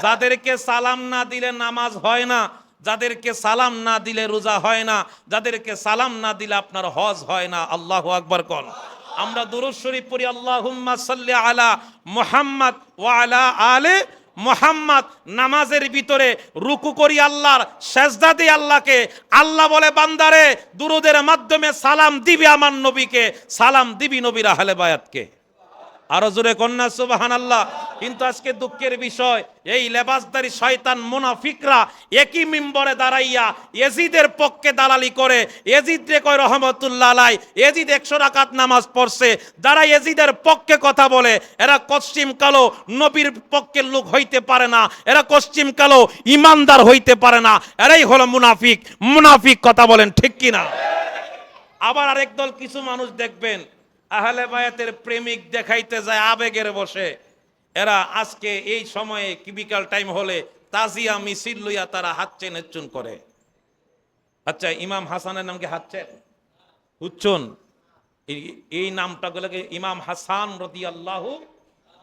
যাদেরকে সালাম না দিলে নামাজ হয় না, যাদেরকে সালাম না দিলে রোজা হয় না, যাদেরকে সালাম না দিলে আপনার হজ হয় না। আল্লাহু আকবার কোন। আমরা দুরূদ শরীফ পড়ি, আল্লাহুম্মা সাল্লি আলা মুহাম্মদ ওয়া আলা আলে মুহাম্মদ। নামাজের ভিতরে রুকু করি আল্লাহর, সেজদা দিই আল্লাহকে। আল্লাহ বলে বান্দারে দুরুদের মাধ্যমে সালাম দিবি আমার নবীকে, সালাম দিবি নবীর আহলে বায়াতকে। আরো জোরে কন্যা সুবহানাল্লাহ। কিন্তু আজকে দুঃখের বিষয়, এই লেবাসদারি শয়তান মুনাফিকরা একই মিম্বরে দাঁড়াইয়া ইয়াজিদের পক্ষে দালালি করে। ইয়াজিদ রে কয় রহমাতুল্লাহ আলাই, ইয়াজিদ 100 রাকাত নামাজ পড়ছে। যারা ইয়াজিদের পক্ষে কথা বলে এরা কশ্চিম কালো নবীর পক্ষের লোক হইতে পারে না, এরা কশ্চিম কালো ইমানদার হইতে পারে না। এরাই হলো মুনাফিক। মুনাফিক কথা বলেন ঠিক কিনা? আবার আরেক দল কিছু মানুষ দেখবেন আহলে বায়াতের প্রেমিক দেখাইতে যায় আবেগের বসে। এরা আজকে এই সময়ে কি বিকাল টাইম হলে তাজিয়া মিছিল লইয়া তারা হাঁচছে নেচুন করে। আচ্ছা, ইমাম হাসানের নাম কি হাঁচছে হুচ্চুন? এই নামটা গুলোকে ইমাম হাসান রাদিয়াল্লাহু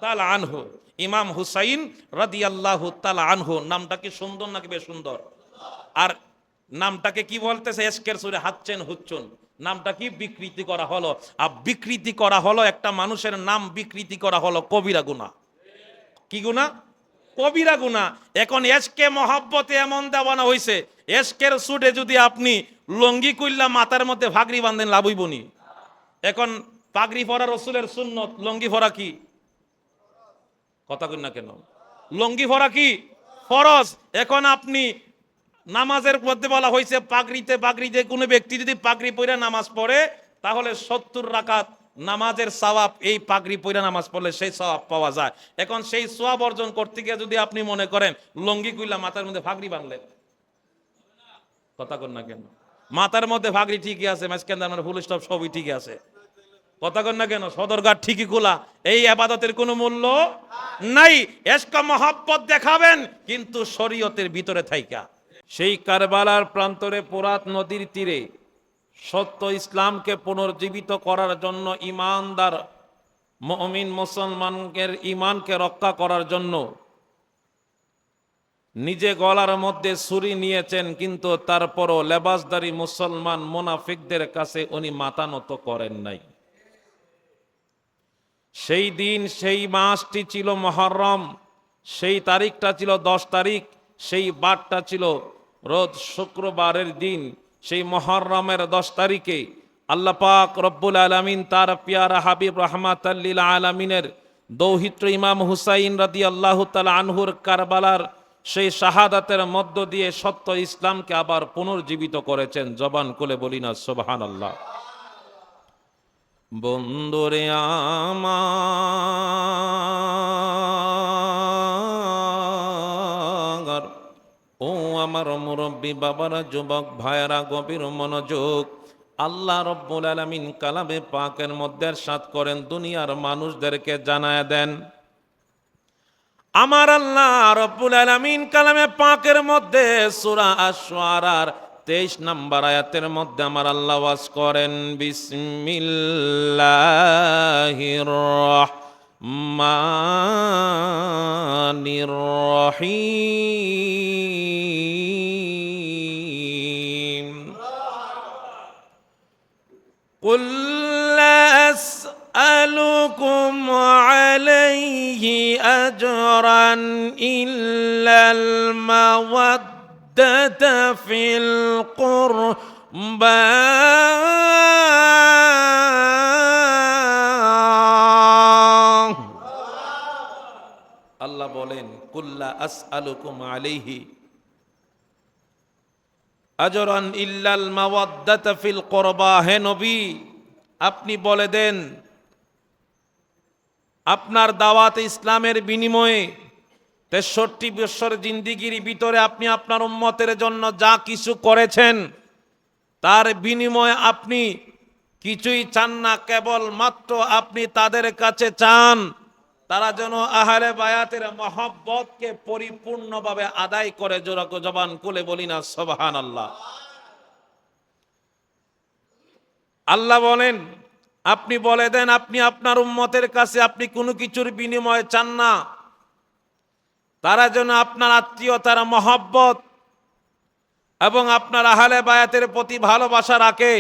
তাআলা আনহু, ইমাম হুসাইন রাদিয়াল্লাহু তাআলা আনহু, নামটা কি সুন্দর নাকি বেশ সুন্দর? আর নামটাকে কি বলতেছে? এশকের সুরে হাঁচছেন হুচ্চুন। নামটা কি বিকৃতি করা হলো। আর বিকৃতি করা হলো, একটা মানুষের নাম বিকৃতি করা হলো কবিরা গুনাহ। কি গুনাহ? কবিরা গুনাহ। এখন এশকে মহব্বতে এমন দেওয়ানা হইছে, এশকের সুরে যদি আপনি লঙ্গি কইল্লা মাথার মধ্যে ভাগরি বাঁধেন লাভ হইবনি। এখন পাগড়ি পরা রসুলের সুন্নত, লঙ্গি পরা কি? কথা কই না কেন? লঙ্গি পরা কি ফরজ। এখন আপনি নামাজের মধ্যে বলা হয়েছে পাগড়িতে কোনো ব্যক্তি যদি পাগড়ি পইরা নামাজ পড়ে তাহলে 70 রাকাত নামাজের সওয়াব এই পাগড়ি পইরা নামাজ পড়লে সেই সওয়াব পাওয়া যায়। এখন সেই সওয়াব অর্জন করতে গিয়ে যদি আপনি মনে করেন লঙ্গি কইলা মাথার মধ্যে পাগড়ি বাঁধলেন, কথা কন না কেন? মাথার মধ্যে পাগড়ি ঠিকই আছে, মাঝখানে ফুল স্টপ সবই ঠিক আছে, কথা কন না কেন? সদরঘাট ঠিকই খোলা, এই ইবাদতের কোনো মূল্য নাই। এশক মহব্বত দেখাবেন কিন্তু শরীয়তের ভিতরে থাইকা। সেই কারবালার প্রান্তরে ফোরাত নদীর তীরে সত্য ইসলামকে পুনর্জীবিত করার জন্য, ইমানদার মুমিন মুসলমানের ইমানকে রক্ষা করার জন্য নিজে গলার মধ্যে ছুরি নিয়েছেন, কিন্তু তারপরও লেবাসদারি মুসলমান মুনাফিকদের কাছে উনি মাথা নত করেন নাই। সেই দিন, সেই মাসটি ছিল মুহররম, সেই তারিখটা ছিল 10 তারিখ, সেই বারটা ছিল রোজ শুক্রবারের দিন। সেই মুহররমের 10 তারিখে আল্লাহ পাক রব্বুল আলামিন তার পিয়ারা হাবিব রাহমাতাল লিল আলামিনের দৌহিত্র ইমাম হুসাইন রাদিয়াল্লাহু তাআলা আনহুর কারবালার সেই শাহাদাতের মধ্য দিয়ে সত্য ইসলামকে আবার পুনর্জীবিত করেছেন। জবান খুলে বলি না সুবহানাল্লাহ। বন্ধুরে আমার, ও আমার মুরব্বী বাবারা, যুবক ভাইয়েরা, গভীর মনোযোগ। আল্লাহ রব্বুল আলামিন কালামে পাকের মধ্যে ইরশাদ করেন, দুনিয়ার মানুষদেরকে জানায় দেন। আমার আল্লাহ রব্বুল আলামিন কালামে পাকের মধ্যে সূরা আশ-শুআরার 23 নম্বর আয়াতের মধ্যে আমার আল্লাহ ওয়াজ করেন, বিসমিল্লাহির রহমানির রহিম। কুল লা আসআলুকুম আলাইহি আজরান ইল্লাল মাওয়াদ্দাতা ফিল কুরবা। আল্লাহ বলেন, কুল লা আসআলুকুম আলাইহি আজরান ইল্লাল মাওয়াদ্দাতা ফিল কুরবা। হে নবী, আপনি বলে দেন, আপনার দাওয়াত ইসলামের বিনিময়ে 63 বছর জিন্দিগির ভিতরে আপনি আপনার উম্মতের জন্য যা কিছু করেছেন তার বিনিময়ে আপনি কিছুই চান না, কেবল মাত্র আপনি তাদের কাছে চান তারা যেন আহলে বায়াতের মহব্বতকে পরিপূর্ণভাবে আদায় করে। জবান খুলে বলি না সুবহানাল্লাহ। আল্লাহ বলেন, আপনি বলে দেন, আপনি আপনার উম্মতের কাছে আপনি কোনো কিছুর বিনিময়ে চান না, তারা যেন আপনার আত্মীয়তার মহব্বত এবং আপনার আহলে বায়াতের প্রতি ভালোবাসা রাখে,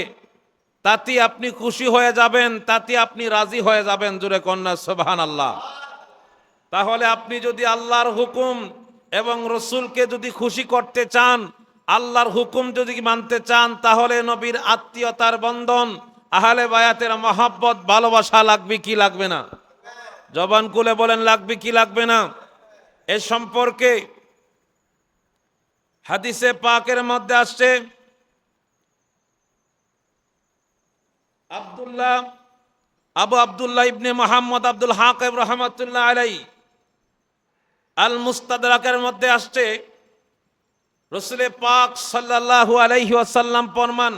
তাতে আপনি খুশি হয়ে যাবেন, তাতে আপনি রাজি হয়ে যাবেন। জোরে কন্যা সুবহানাল্লাহ। তাহলে আপনি যদি আল্লাহর হুকুম এবং রসুলকে যদি খুশি করতে চান, আল্লাহর হুকুম যদি মানতে চান, তাহলে নবীর আত্মীয়তার বন্ধন, আহলে বায়াতের মহব্বত, ভালোবাসা লাগবে কি লাগবে না? জবান খুলে বলেন, লাগবে কি লাগবে না? এ সম্পর্কে হাদিসে পাকের মধ্যে আসছে, আবু আব্দুল্লাহ ইবনে মুহাম্মদ আব্দুল হক রাহমাতুল্লাহ আলাইহি আল মুস্তাদরাকের মধ্যে আসছে, রাসূল পাক সাল্লাল্লাহু আলাইহি ওয়াসাল্লাম ফরমান,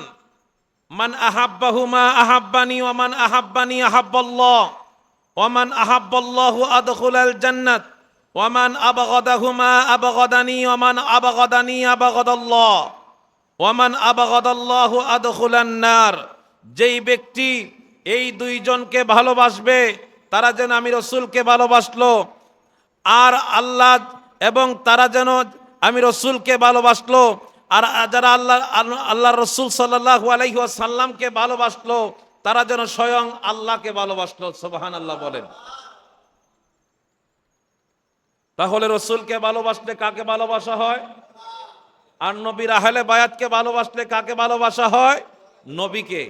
মান আহাব্বাহু মা আহাব্বানি ওয়া মান আহাব্বানি আহাব্বাল্লাহ ওয়া মান আহাব্বাল্লাহু আদখুলাল জান্নাত ওয়া মান আবগাদাহু মা আবগাদানি ওয়া মান আবগাদানি আবগাদাল্লাহ ওয়া মান আবগাদাল্লাহু আদখুলান নার। যেই ব্যক্তি এই দুইজনকে ভালোবাসবে, তারা যেন আমি রসুলকে ভালোবাসলো, আর আল্লাহ এবং তারা যেন আমি রসুলকে ভালোবাসলো, আর যারা আল্লাহ রসুল সাল্লাল্লাহু আলাইহি ওয়াসাল্লামকে ভালোবাসলো, তারা যেন স্বয়ং আল্লাহকে ভালোবাসলো। সুবহানাল্লাহ বলেন। তাহলে রসুলকে ভালোবাসলে কাকে ভালোবাসা হয়? আর নবীর আহলে বায়াতকে ভালোবাসলে কাকে ভালোবাসা হয়? নবীকে।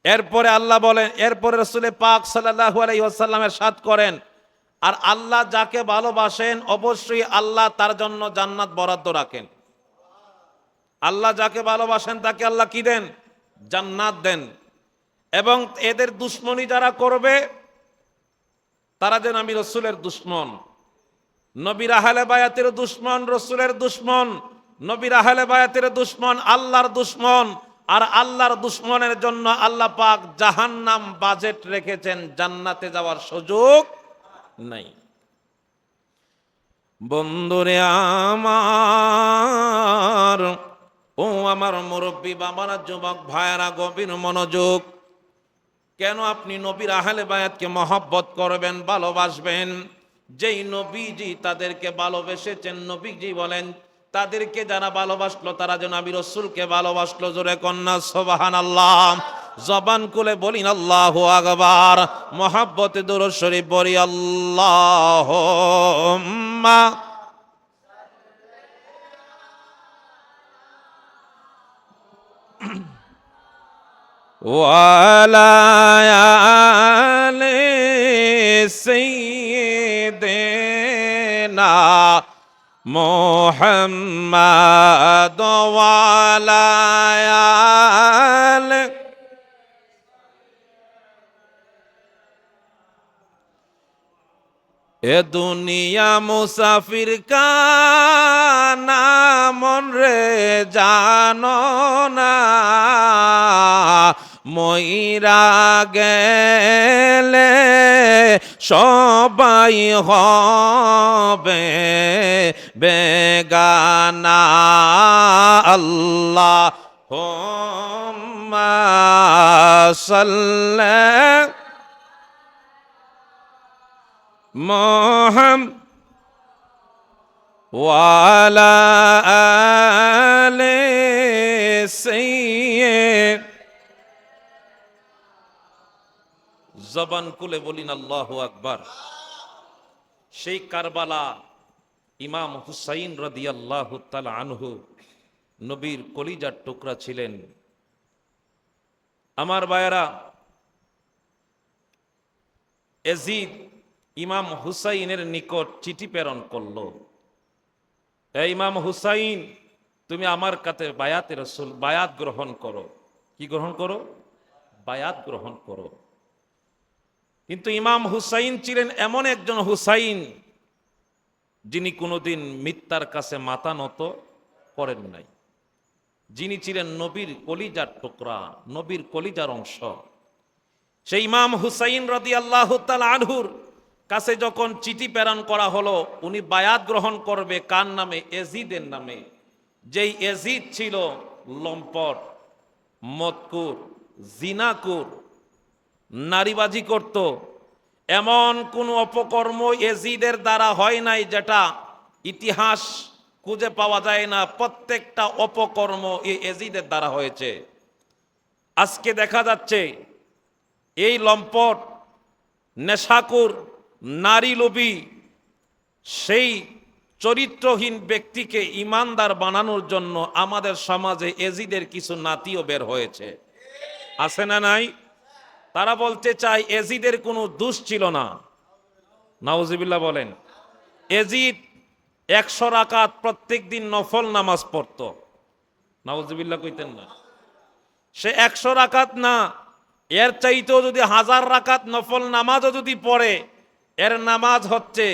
এরপরে আল্লাহ বলেন, এরপরে রাসূল পাক সাল্লাল্লাহু আলাইহি ওয়াসাল্লাম ইরশাদ করেন, আর আল্লাহ যাকে ভালোবাসেন অবশ্যই আল্লাহ তার জন্য জান্নাত বরাদ্দ রাখেন। আল্লাহ যাকে ভালোবাসেন তাকে আল্লাহ কি দেন? জান্নাত দেন। এবং এদের দুশ্মনী যারা করবে, তারা যেন আমি রসুলের দুশ্মন, নবীর আহলে বায়াতের দুশ্মন, রসুলের দুশ্মন, নবীর আহলে বায়াতের দুশ্মন, আল্লাহর দুশ্মন। আর আল্লাহর দুশ্মনের জন্য আল্লাহ পাক জাহান্নাম বাজেট রেখেছেন, জান্নাতে যাওয়ার সুযোগ নাই। বন্ধুরে আমার, ও আমার মুরব্বী বাবারা, যুবক ভাইয়েরা, গভীর মনোযোগ। কেন আপনি নবীর আহলে বায়াতকে মহব্বত করবেন, ভালোবাসবেন? যেই নবীজি তাদেরকে ভালোবেসেছেন, নবীজি বলেন তাদেরকে যারা ভালোবাসলো তারা যেন আমি রসুলকে ভালোবাসলো। জোরে কন্যা সুবহানাল্লাহ। জবান খুলে বলিন আল্লাহু আকবার। মহব্বতে দুরূদ শরীফ পড়ি, আল্লাহুম্মা ওয়ালা আলি সাইয়্যিদিনা মুহাম্মাদ ওয়ালা আলি। এ দুনিয়া মুসাফির কা নামন রে জানো না, মইরা গেলে সবাই হবে বেগানা। আল্লাহুম্মা সাল্লি মুহাম্মাদ ওয়ালা আলি সাইয়্যিদ। জবান খুলে বলিন আল্লাহু আকবার। সেই কারবালা ইমাম হুসাইন রাদিয়াল্লাহু তাআলা আনহু নবীর কলিজার টুকরা ছিলেন। আমার ভাইয়েরা, ইয়াজিদ ইমাম হুসাইনের নিকট চিঠি প্রেরণ করলো, এই ইমাম হুসাইন, তুমি আমার কাছে বায়াতে রাসূল, বায়াত গ্রহণ করো। কি গ্রহণ করো? বায়াত গ্রহণ করো। কিন্তু ইমাম হুসাইন ছিলেন এমন একজন হুসাইন যিনি কোনোদিন মিথ্যার কাছে মাথা নত করেন নাই, যিনি ছিলেন নবীর কলিজার টুকরা, নবীর কলিজার অংশ। সেই ইমাম হুসাইন রাদিয়াল্লাহু তাআলা আনহুর কাছে যখন চিঠি প্রেরণ করা হলো, উনি বায়াত গ্রহণ করবে কার নামে? ইয়াজিদের নামে। যেই ইয়াজিদ ছিল লম্পট, মদকুর, জিনাকুর, নারীবাজি করত, এমন কোন অপকর্ম এজিদের দ্বারা হয় নাই যেটা ইতিহাস খুঁজে পাওয়া যায় না, প্রত্যেকটা অপকর্ম এই এজিদের দ্বারা হয়েছে। আজকে দেখা যাচ্ছে এই লম্পট, নেশাকুর, নারী লোভী, সেই চরিত্রহীন ব্যক্তিকে ইমানদার বানানোর জন্য আমাদের সমাজে এজিদের কিছু নাতিও বের হয়েছে, আছে না নাই? তারা বলতে চায় এজিদের কোনো দোষ ছিল না। নাউজুবিল্লাহ বলেন। এজিদ 100 রাকাত প্রত্যেক দিন নফল নামাজ পড়তো। নাউজুবিল্লাহ কইতেন না? সে 100 রাকাত না, এর চাইতেও যদি 1000 রাকাত নফল নামাজও যদি পড়ে, এর নামাজ হচ্ছে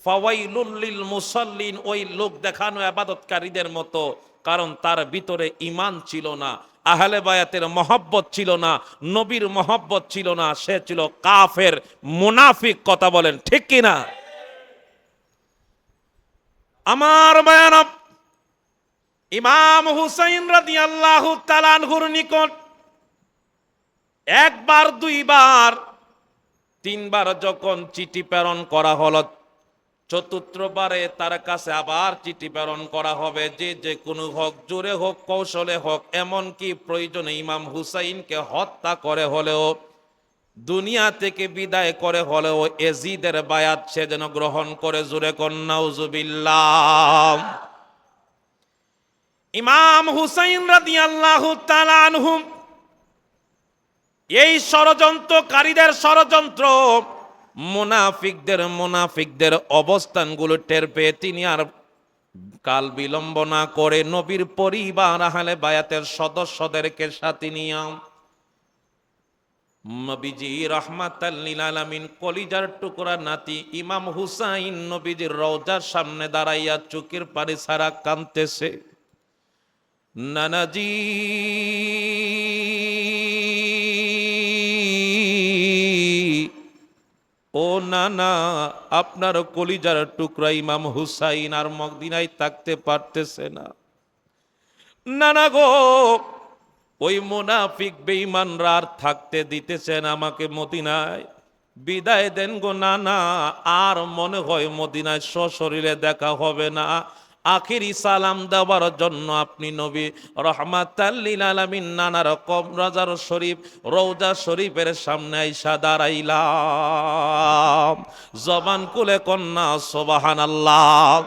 ফাওয়াইলুল লিল মুসাল্লিন, ওই লোক দেখানো ইবাদতকারীদের মতো। কারণ তার ভিতরে ঈমান ছিল না, আহলে বায়াতের মহব্বত ছিল না, নবীর মহব্বত ছিল না, সে ছিল কাফের, মুনাফিক। কথা বলেন ঠিক কি না? আমার বায়ানব ইমাম হুসাইন রাদিয়াল্লাহু তাআলা আনহুর নিকট একবার, দুইবার, তিনবার যখন চিঠি প্রেরণ করা হলো, চতুর্থবারে তার কাছে আবার চিঠি প্রেরণ করা হবে, যে কোনো হোক, জোরে হোক, কৌশলে হোক, এমনকি প্রয়োজনে ইমাম হুসাইনকে হত্যা করে হলেও, দুনিয়া থেকে বিদায় করে হলেও এজিদের বায়াত সে যেন গ্রহণ করে। জোরে কোন নাউজুবিল্লাহ। ইমাম হুসাইন রাদিয়াল্লাহু তাআলা আনহু এই ষড়যন্ত্রকারীদের ষড়যন্ত্র, মুনাফিকদের অবস্থানগুলো টের পেয়ে তিনি আর কাল বিলম্ব না করে নবীর পরিবার, আহলে বায়াতের সদস্যদেরকে সাথে নিয়ে নবীজি রাহমাতাল লিল আলামিন, কলিজার টুকরা নাতি ইমাম হুসাইন নবীজির রওজার সামনে দাঁড়াইয়া চোখের পানি ছাড়া কাঁদতেছে। নানাজি, ও নানা, আপনার কলিজার টুকরা ইমাম হুসাইন আর মদিনায় থাকতে পারতেছে না। নানা গো, ওই মুনাফিক বেঈমানরা আর থাকতে দিতেছেন, আমাকে মদিনায় বিদায় দেন গো নানা। আর মনে হয় মদিনায় সশরীরে দেখা হবে না। আখিরি সালাম দেওয়ার জন্য আপনি নবী রাহমাতাল লিল আলামিন নানার কবর শরীফ, রওজা শরীফের সামনে আইসা দাঁড়াইলাম। জবান খুলে কন্যা সুবহানাল্লাহ।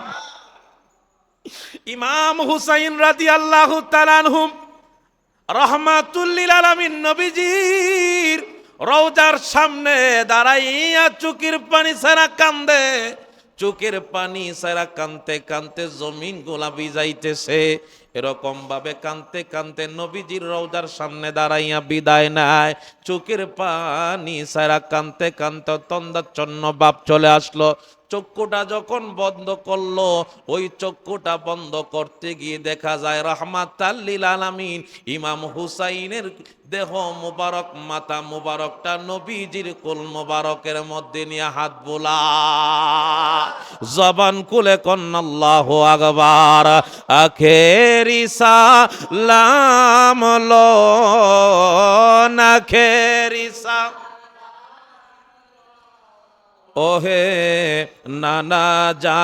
ইমাম হুসাইন রাদিয়াল্লাহু তাআলা আনহু রাহমাতুল লিল আলামিন নবীজির রওজার সামনে দাঁড়াইয়া চোখের পানি ছাড়া কান্দে। চোখের পানি ছাড়া কানতে কানতে জমিন গোলাপি যাইতেছে। এরকম ভাবে কানতে কানতে নবীজির রওজার সামনে দাঁড়াইয়া বিদায় নেয়। চোখের পানি ছাড়া কানতে কানতে তন্দাচ্ছন্ন ভাব চলে আসলো। চক্ষুটা যখন বন্ধ করলো, ওই চক্ষুটা বন্ধ করতে গিয়ে দেখা যায় রাহমাতাল লিল আলামিন ইমাম হুসাইনের দেহ মুবারক, মাথা মুবারকটা নবীজির কোল মুবারকের মধ্যে নিয়ে হাত বোলা, জবান খুলে কন্না আল্লাহু আকবার। আখেরি সালাম লো না, আখেরি সালাম ওহে নানা জান,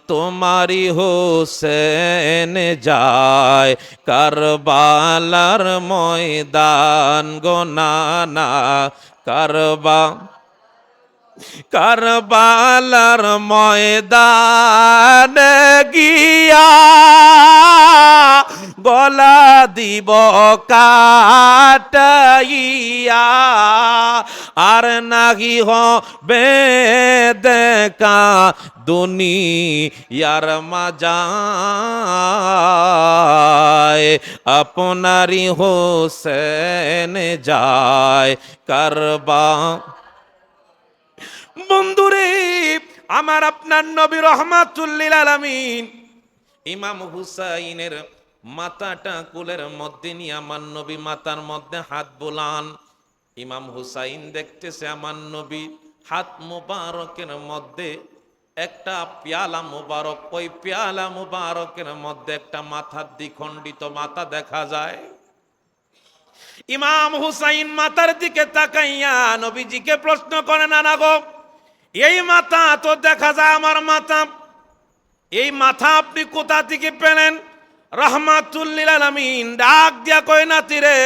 তোমারি হোসেন যায় কারবালার ময়দান গো নানা। কারবালার ময়দান গিয়া গলা দিব কাটাইয়া, আর নাহি হবে দেখা দুনিয়ার মাজায়, আপনারি হোসেন যায় কারবা। বন্ধুরে আমার, আপনার নবী রাহমাতুল লিল আলামিন ইমাম হুসাইনের মাথাটা কোলের মধ্যে নিয়ে আমার নবী মাথার মধ্যে হাত বোলান। ইমাম হুসাইন দেখতেছে আমার নবী হাত মুবারকের মধ্যে একটা পেয়ালা মুবারক, ওই পেয়ালা মুবারকের মধ্যে একটা মাথার দ্বিখণ্ডিত মাথা দেখা যায়। ইমাম হুসাইন মাথার দিকে তাকাইয়া নবীজিকে প্রশ্ন করে, নানা গো, এই মাথা তো দেখা যায় আমার মাথা, এই মাথা আপনি কোথা থেকে পেলেন? রাহমাতুল লিল আলামিন ডাক দিয়া কয়, নাতি রে,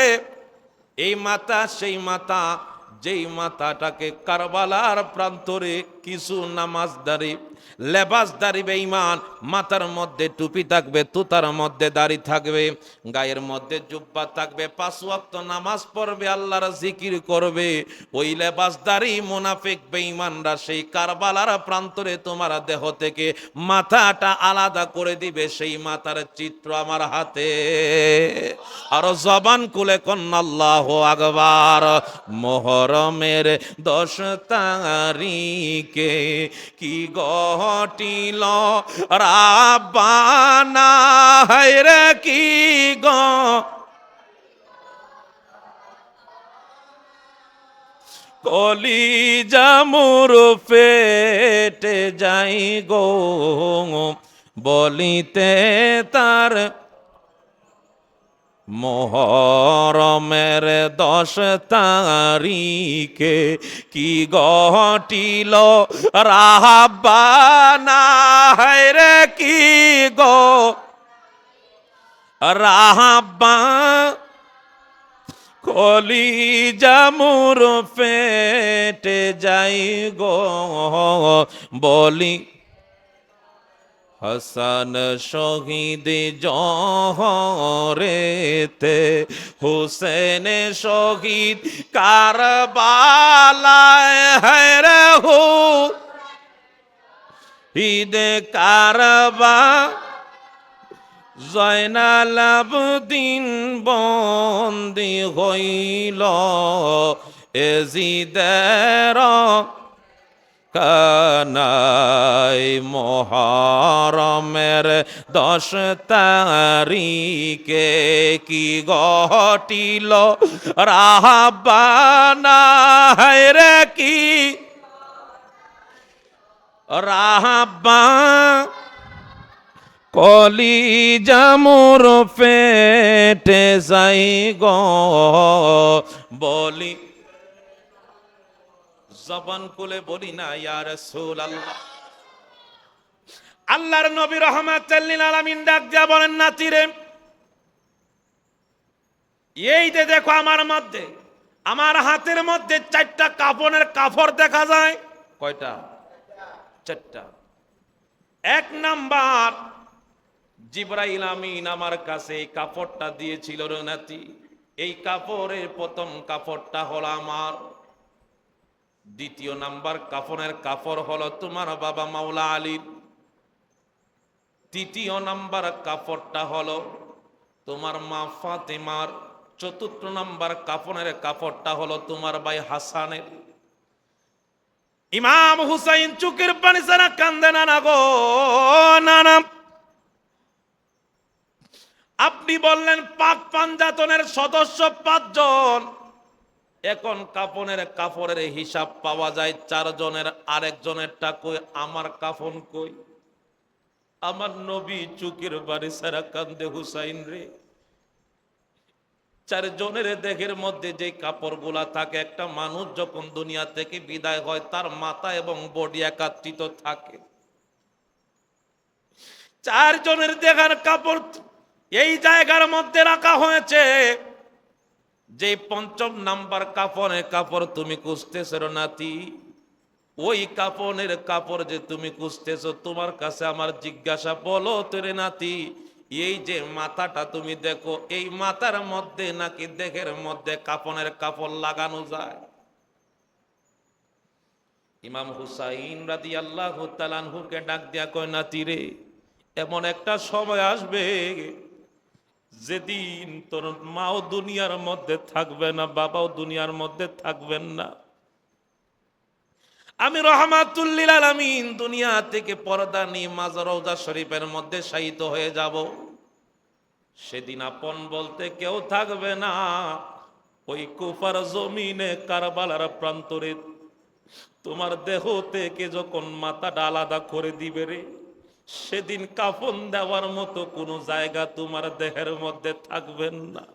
এই মাথা সেই মাথা যেই মাথাটাকে কারবালার প্রান্তরে কিছু নামাজদারি লেবাসদারি বেঈমান মাথার মধ্যে টুপি থাকবে, তুতার মধ্যে দাড়ি থাকবে, গায়ের মধ্যে জুব্বা থাকবে, 5 ওয়াক্ত নামাজ পড়বে, আল্লাহর জিকির করবে, ওই লেবাসদারি মুনাফিক বেঈমানরা সেই কারবালার প্রান্তরে তোমার দেহ থেকে মাথাটা আলাদা করে দিবে। সেই মাথার চিত্র আমার হাতে। আর জবান খুলে কন্যা আল্লাহু আকবার। মুহররমের 10 তারিখে কি ঘটিল রাব্বানা, হায়রে কি কলিজা মোর ফেটে যাই গো, বলিতে তার মুহররমের 10 তারিখে কি ঘটিল রাব্বানা, হায়রে কি গো রাব্বা, কলিজা মোর ফেটে যাই গো, বলি হাসান শহীদ জহরেতে, হুসেন শহীদ কারবালায়, হায়রে শহীদ কারবা, জয়নাল আবদিন বন্দি হইল এজিদের কানাই। মুহররমের 10 তারিখে কি ঘটিল রাব্বানা, হায়রে কি রাব্বা, কলিজা মোর ফেটে যাই গো, বলি জবান খুলে বলি না ইয়া রাসূলুল্লাহ। আল্লাহর নবী রাহমাতুল লিল আলামিন ডাক দিয়া বলেন, নাতি রে, এই যে দেখো আমার মধ্যে, আমার হাতের মধ্যে 4টা কাফনের কাপড় দেখা যায়। কয়টা? 4টা। 1 নাম্বার, জিবরাইল আমিন আমার কাছে এই কাপড়টা দিয়েছিল রে নাতি। এই কাপড়ের প্রথম কাপড়টা হলো আমার। দ্বিতীয় নাম্বার কাফনের কাপড় হলো তোমার বাবা মাওলা আলীর। তৃতীয় নাম্বার কাপড়টা হলো তোমার মা ফাতেমার। চতুর্থ নাম্বার কাফনের কাপড়টা হলো তোমার ভাই হাসানের। ইমাম হুসাইন চোখের পানি ছাড়া কান্দে, নানা গো নানা, আপনি বললেন পাক পাঞ্জাতনের সদস্য 5 জন, এখন কাফনের কাপড়ের হিসাব পাওয়া যায় 4 জনের, আরেকজনেরটা কই? আমার কাফন কই? আমার নবী চোখের পানি ছাড়া কান্দে, হুসাইন রে, 4 জনের দেহের মধ্যে যে কাপড়গুলা থাকে, একটা মানুষ যখন দুনিয়া থেকে বিদায় হয় তার মাথা এবং বডি একাত্রিত থাকে। 4 জনের দেহের কাপড় এই জায়গার মধ্যে রাখা হয়েছে। যে 5ম নাম্বার কাফনের কাপড় তুমি খুঁজতেছো নাতি, ওই কাফনের কাপড় যে তুমি খুঁজতেছো, তোমার কাছে আমার জিজ্ঞাসা, বলো তোরে নাতি, এই যে মাথাটা তুমি দেখো, এই মাথার মধ্যে নাকি দেহের মধ্যে কাফনের কাপড় লাগানো যায়? ইমাম হুসাইন রাদিয়াল্লাহু তাআলা আনহুকে ডাক দিয়া কয়, নাতি রে, এমন একটা সময় আসবে যেদিন তোর মাও দুনিয়ার মধ্যে থাকবে না, বাবাও দুনিয়ার মধ্যে থাকবেন না। আমি রাহমাতুল লিল আলামিন দুনিয়া থেকে পর্দা নিয়ে মাজার রওজা শরীফের মধ্যে শায়িত হয়ে যাব। সেদিন আপন বলতে কেউ থাকবে না। ওই কুফার জমিনে কারবালার প্রান্তরে তোমার দেহ থেকে যখন মাথাটা আলাদা করে দিবে রে, সেদিন কাফন দেওয়ার মতো কোনো জায়গা তোমার দেহের মধ্যে থাকবেন না।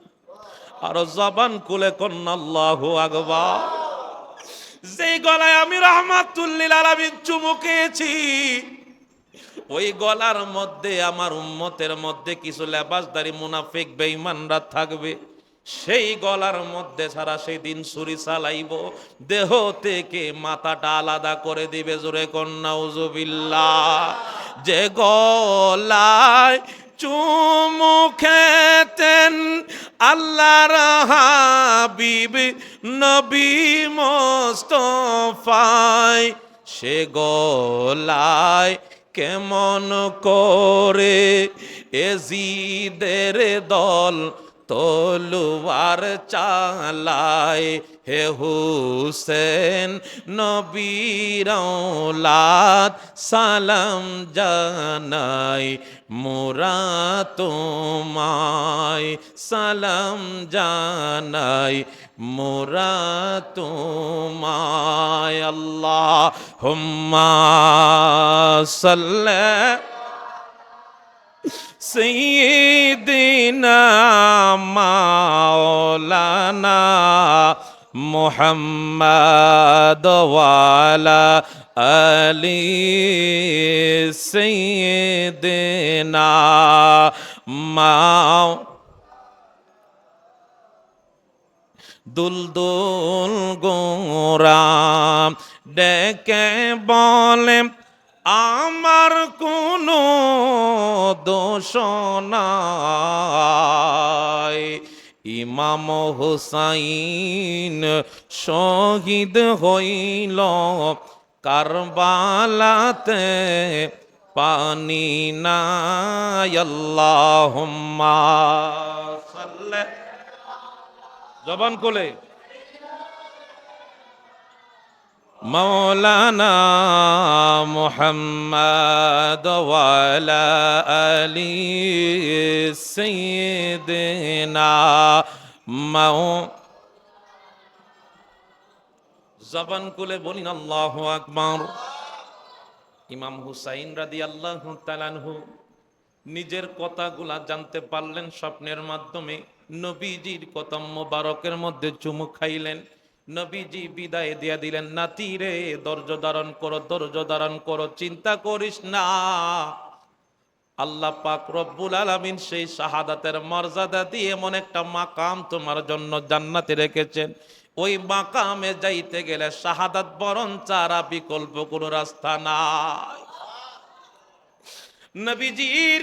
আর জবান খুলে কন্যা আল্লাহু আকবার। যেই গলায় আমি রাহমাতুল লিল আলামিন চুমু খেয়েছি, ওই গলার মধ্যে আমার উম্মতের মধ্যে কিছু লেবাসদারি মুনাফিক বেঈমানরা থাকবে। সেই গলার মধ্যে ছাড়া সেই দিন ছুরি চালাইব, দেহ থেকে মাথাটা আলাদা করে দিবে। জোরে কন্যা উযুবিল্লাহ। যে গলায় চুমু খেতেন আল্লাহর হাবিব নবী মুস্তাফায়, সে গলায় কেমন করে এজিদের দল তলোয়ার চালায়। হে হুসেন নবীর औलाद সালাম জানাই, মোরা তোমায় সালাম জানাই, মোরা তোমায়। আল্লাহুম্মা সাল্লি সাইয়্যিদিনা মাওলানা মুহাম্মদ ওয়া আলা আলি সাইয়্যিদিনা মাও। দুলদুল গোরাম ডেকে বলে আমার কোনো দোষ নাই, ইমাম হুসাইন শহীদ হইল কারবালাতে পানি নাই। আল্লাহুম্মা সাল্লি, জবান কোলে, মাওলানা মুহাম্মদ ওয়া আলা আলি সাইয়্যিদিনা মাও। জবান খুলে বলিন আল্লাহু আকবার। ইমাম হুসাইন রাদিয়াল্লাহু তাআলা আনহু নিজের কথাগুলা জানতে পারলেন স্বপ্নের মাধ্যমে। নবীজির কথা মোবারকের মধ্যে চুমু খাইলেন। নবীজি বিদায় দিয়া দিলেন, নাতি রে ধৈর্য ধারণ করো, ধৈর্য ধারণ করো, চিন্তা করিস না। আল্লাহ পাক রব্বুল আলামিন সেই শাহাদাতের মর্যাদা দিয়ে এমন একটা মাকাম তোমার জন্য জান্নাতে রেখেছেন। ওই মাকামে যাইতে গেলে শাহাদাত বরণ ছাড়া বিকল্প কোনো রাস্তা নাই। নবীজির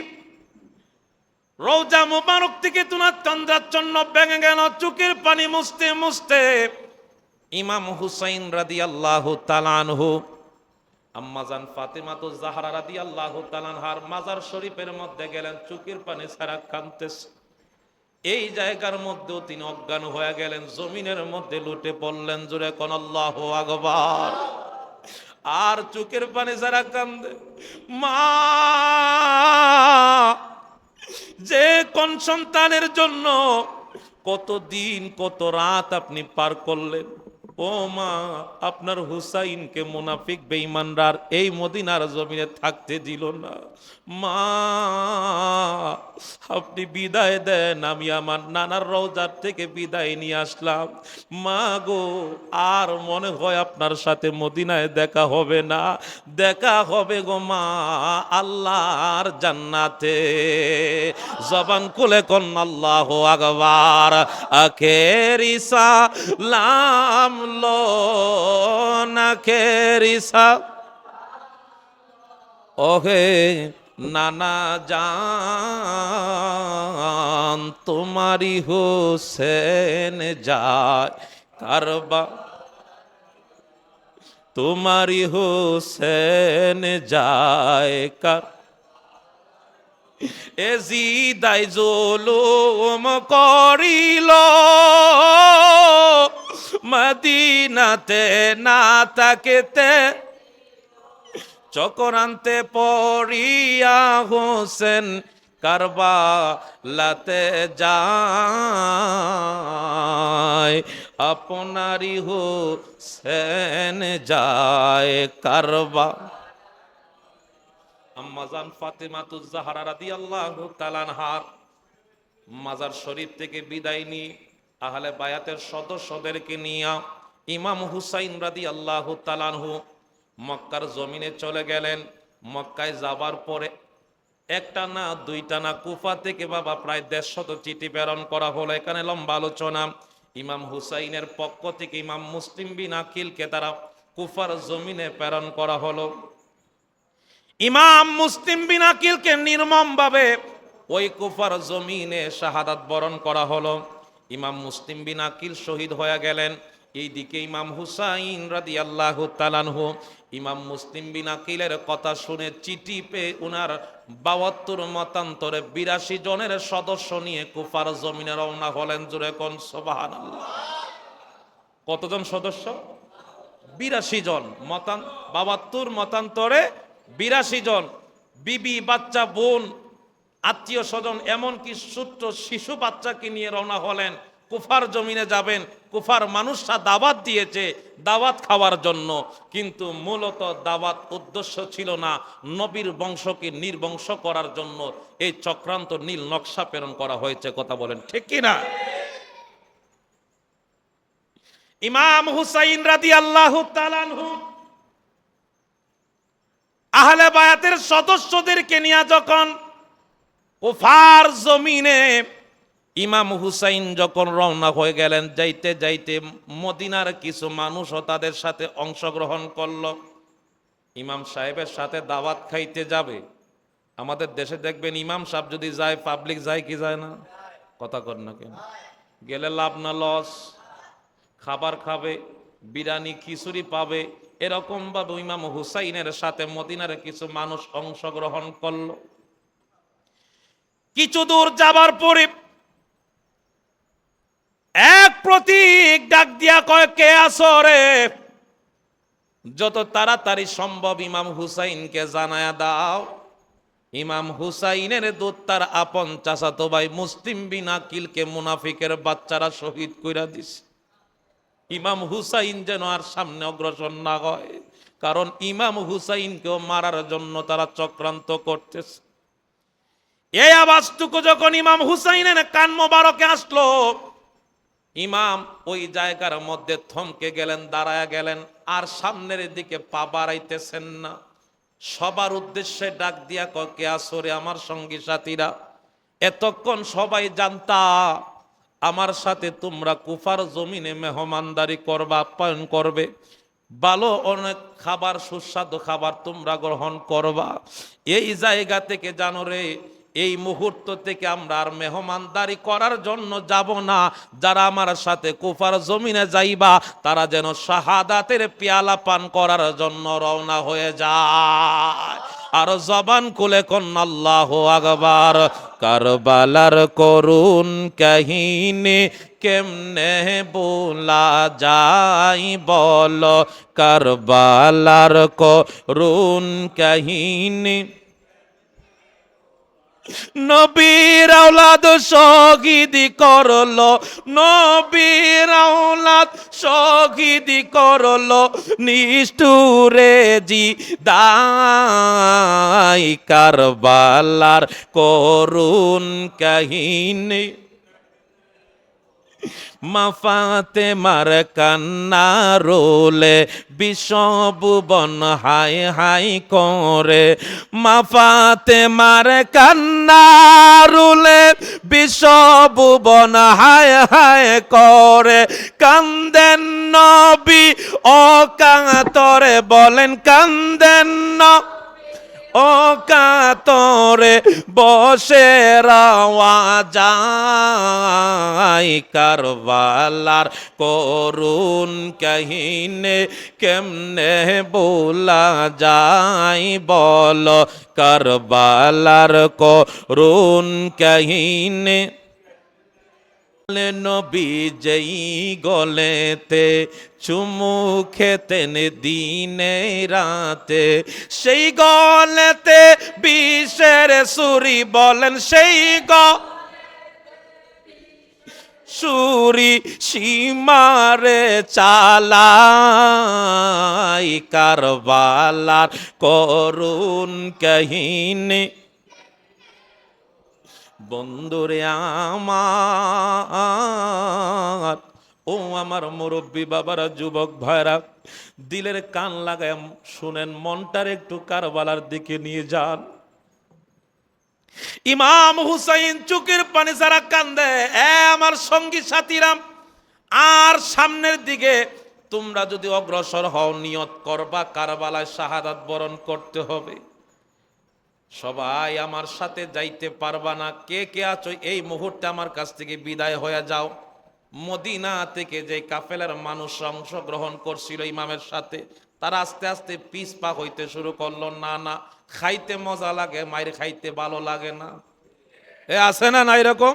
রওজা মুবারক থেকে তুনা চন্দ্রাচ্ছন্ন ভেঙে গেল চোখের পানি মুছতে মুছতে। ইমাম হুসাইন রাদিয়াল্লাহু তাআলা আনহু আম্মাজান ফাতেমাতুজ জাহরা রাদিয়াল্লাহু তাআলা আনহার মাজার শরীফের মধ্যে গেলেন, চোখের পানি ছাড়া কাঁদতেছে। এই জায়গার মধ্যেও তিনি অজ্ঞান হয়ে গেলেন, জমিনের মধ্যে লুটে পড়লেন। জোরে কোন আল্লাহু আকবার। আর চোখের পানি ছাড়া কান্দে। মা, যে কোন সন্তানের জন্য কত দিন কত রাত আপনি পার করলেন, ও মা, আপনার হুসাইনকে মুনাফিক বেঈমানরা এই মদিনার জমিনে থাকতে দিল না। মা, আপনি বিদায় দেন, আমি আমার নানার রওজার থেকে বিদায় নিয়ে আসলাম। মা গো, আর মনে হয় আপনার সাথে মদিনায় দেখা হবে না, দেখা হবে গো মা আল্লাহর জান্নাতে। জবান খুলে কোন আল্লাহু আকবার। আখেরি সালাম লো না খেরি সা, ওহে নানা জান তোমারি হোসেন যায় কারবা, তোমারি হোসেন যায় কার। এজিদাই জুলুম করিল মদিনাতে না তাকেতে, চক্রান্তে পড়িয়া হোসেন কারবালাতে যায়, আপনারি হোসেন যায় কারবা। আম্মাজান ফাতেমাতুজ জাহরা রাদিয়াল্লাহু তাআলা আনহার মাজার শরীফ থেকে বিদায় নিয়ে আহলে বায়াতের সদস্যদেরকে নিয়ে ইমাম হুসাইন রাদিয়াল্লাহু তাআলা আনহু মক্কার জমিনে চলে গেলেন। মক্কায় যাবার পরে একটা না দুইটা না, কুফা থেকে বাবা প্রায় 150 চিঠি প্রেরণ করা হলো। এখানে লম্বা আলোচনা। ইমাম হুসাইনের পক্ষ থেকে ইমাম মুসলিম বিন আকিলকে তারা কুফার জমিনে প্রেরণ করা হলো। ইমাম মুসলিম বিন আকিলকে নির্মম ভাবে ওই কুফার জমিনে শাহাদাত বরণ করা হলো। ইমাম মুসলিম বিন আকিল শহীদ হয়ে গেলেন। এইদিকে ইমাম হুসাইন রাদিয়াল্লাহু তাআলা আনহু ইমাম মুসলিম বিন আকিলের কথা শুনে চিঠি পেয়ে উনার 72 মতান্তরে 82 জনের সদস্য নিয়ে কুফার জমিনে রওনা হলেন। জোরে কোন সুবহানাল্লাহ। কতজন সদস্য? 82 জন। 72 মতান্তরে 82 জন। বিবি, বাচ্চা, বোন, আত্মীয় স্বজন, এমনকি ছোট্ট শিশু বাচ্চাকে নিয়ে রওনা হলেন। কুফার জমিনে যাবেন। কুফার মানুষরা দাওয়াত দিয়েছে দাওয়াত খাওয়ার জন্য, কিন্তু মূলত দাওয়াত উদ্দেশ্য ছিল না, নবীর বংশকে নির্বংশ করার জন্য এই চক্রান্ত নীল নকশা প্রেরণ করা হয়েছে। কথা বলেন ঠিক কিনা? ইমাম হুসাইন রাদিয়াল্লাহু তাআলা আনহু আহলে বায়াতের সদস্যদেরকে নিয়ে যখন কুফার জমিনে ইমাম হুসাইন যখন রওনা হয়ে গেলেন, যাইতে যাইতে মদিনার কিছু মানুষও তাদের সাথে অংশগ্রহণ করলো। ইমাম সাহেবের সাথে দাওয়াত খাইতে যাবে। আমাদের দেশে দেখবেন ইমাম সাহেব যদি যায়, পাবলিক যায় কি যায় না? কথা কর না কেন? গেলে লাভ না লস? খাবার খাবে, বিরিয়ানি খিচুড়ি পাবে। এরকম ভাবে ইমাম হুসাইনের সাথে মদিনার কিছু মানুষ অংশগ্রহণ করলো। কিছু দূর যাবার পরে এক প্রতীক ডাক দিয়া কয়, কে আছো রে? যত তাড়াতাড়ি সম্ভব ইমাম হুসাইনকে জানায়া দাও। ইমাম হুসাইনের দূত তার আপন চাচাতো ভাই মুসলিম বিন আকিলকে মুনাফিকের বাচ্চারা শহীদ কইরা দিছে। ইমাম হুসাইন যেন আর সামনে অগ্রসর না হয়, কারণ ইমাম হুসাইনকেও মারার জন্য তারা চক্রান্ত করতেছে। এই আওয়াজটুকু যখন ইমাম হুসাইনের কান মোবারকে আসলো, ইমাম ওই জায়গার মধ্যে থমকে গেলেন, দাঁড়ায়া গেলেন, আর সামনের দিকে পা বাড়াইতেছেন না। সবার উদ্দেশ্যে ডাক দিয়া কয়, কে আসরে আমার সঙ্গী সাথীরা? এতক্ষণ সবাই জানতা আমার সাথে তোমরা কুফার জমিনে মেহমানদারি করবা, আপ্যায়ন করবে, ভালো অনেক খাবার, সুস্বাদু খাবার তোমরা গ্রহণ করবা। এই জায়গা থেকে জানো রে, এই মুহূর্ত থেকে আমরা আর মেহমানদারি করার জন্য যাব না। যারা আমার সাথে কুফার জমিনে যাইবা তারা যেন শাহাদাতের পেয়ালা পান করার জন্য রওনা হয়ে যায়। আর জবান খুলে কোন আল্লাহু আকবার। কারবালার করুণ কাহিনী কেমনে বলা যায় বলো, কারবালার করুণ কাহিনী। নবীর আওলাদ শহীদ করলো, নবীর আওলাদ শহীদ করলো, নিষ্ঠুরে জিদাই। কারবালার করুণ কাহিনী। মা ফাতেমার কান্না রোলে বিশ্বভুবন হাই হাই করে। মা ফাতেমার কান্না রোলে বিশ্বভুবন হাই হাই করে। কান্দেন নবী ও কাতরে, বলেন কান্দেন নবী ও কাতরে, বসে রাওয়া যায়। কারবালার করুণ কাহিনী কেমনে বলা যায় বলো, কারবালার করুণ কাহিনী। নবী যেই গলেতে চুমু খেতেন দিনে রাতে, সেই গলেতে বিষের সুরি, বলেন সেই সুরি সীমারে চালাই। কারবালার করুণ কাহিনী। বন্ধুরে আমার, ও আমার মুরব্বী বাবারা, যুবক ভাইরা, দিলের কান লাগায় শুনেন, মনটার একটু কারবালার দিকে নিয়ে যান। ইমাম হুসাইন চোখের পানি ছাড়া কান্দে, আমার সঙ্গী সাথীরা, আর সামনের দিকে তোমরা যদি অগ্রসর হও, নিয়ত করবা কারবালায় শাহাদাত বরণ করতে হবে। সবাই আমার সাথে যাইতে পারবা না, কে কে আছো এই মুহূর্তে আমার কাছ থেকে বিদায় হয়ে যাও। মদিনা থেকে যে কাফেলার মানুষ অংশগ্রহণ করছিল ইমামের সাথে, তারা আস্তে আস্তে পিছ পা হইতে শুরু করলো। না না, খাইতে মজা লাগে, মায়ের খাইতে ভালো লাগে না। এ আছে না না এরকম?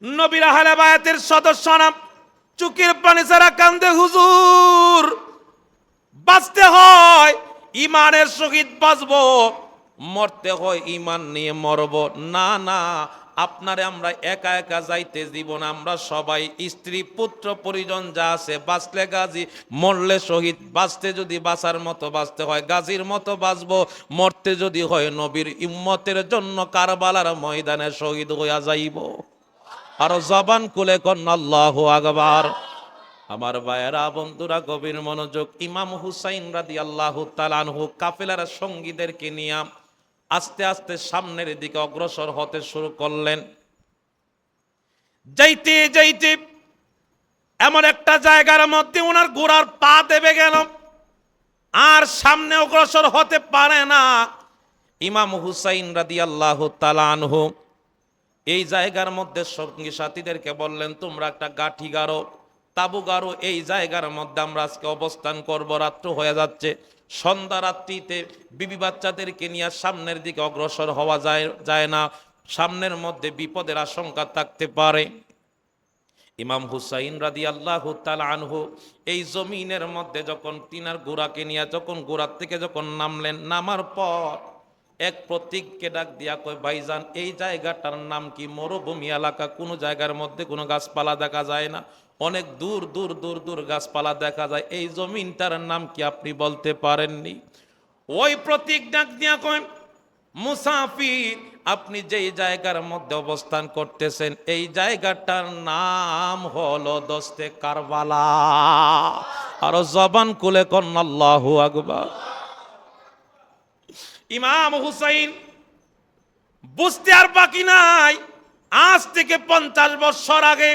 নবীর আহলে বায়াতের সদস্যরা চোখের পানি ছাড়া কান্দে, হুজুর বাঁচতে হয় ইমানের সহিত বাঁচবো, মরতে হয় ইমান নিয়ে মরব। না না, আপনারে আমরা একা একা যাইতে দিব না, আমরা সবাই স্ত্রী পুত্র পরিজন যা আছে, বাঁচলে গাজী মরলে শহীদ। বাঁচতে যদি বাঁচার মতো বাঁচতে হয় গাজীর মতো বাঁচবো, মরতে যদি হয় নবীর উম্মতের জন্য কারবালার ময়দানে শহীদ হইয়া যাইব। আরো জবান খুলে কন আল্লাহু আকবার। আমার ভাইয়েরা, বন্ধুরা, গভীর মনোযোগ। ইমাম হুসাইন রাদিয়াল্লাহু তাআলা আনহু কাফেলার সঙ্গীদেরকে নিয়ে আস্তে আস্তে সামনের দিকে অগ্রসর হতে শুরু করলেন। যাইতে যাইতে এমন একটা জায়গার মধ্যে ওনার ঘোড়ার পা দেবে গেল, আর সামনে অগ্রসর হতে পারে না। ইমাম হুসাইন রাদিয়াল্লাহু তাআলা আনহু এই জায়গার মধ্যে সঙ্গী সাথীদেরকে বললেন, তোমরা একটা গাঠি গাড়ো, তাবু গাড়ো, এই জায়গার মধ্যে আমরা আজকে অবস্থান করব। রাত্র হয়ে যাচ্ছে, সন্ধ্যা রাত্রিতে বিবি বাচ্চাদেরকে নিয়ে সামনের দিকে অগ্রসর হওয়া যায় না, সামনের মধ্যে বিপদের আশঙ্কা থাকতে পারে। ইমাম হুসাইন রাদিয়াল্লাহু তাআলা আনহু এই জমিনের মধ্যে যখন তিনার ঘোড়াকে নিয়ে যখন ঘোড়ার থেকে যখন নামলেন, নামার পর এক প্রতীককে ডাক দিয়া কয়, ভাইজান এই জায়গাটার নাম কি? মরুভূমি এলাকা, কোনো জায়গার মধ্যে কোনো গাছপালা দেখা যায় না, অনেক দূর দূর দূর দূর গাছপালা দেখা যায়, এই জমিনটার নাম কি আপনি বলতে পারেননি? ওই প্রতীক ডাক দিয়া কয়, মুসাফির, আপনি যেই জায়গার মধ্যে অবস্থান করতেছেন এই জায়গাটার নাম হলো দস্তে কারবালা। আরো জবান খুলে কন আল্লাহু আকবার। ইমাম হুসাইন বুঝতে আর বাকি নাই, আজ থেকে 50 বছর আগে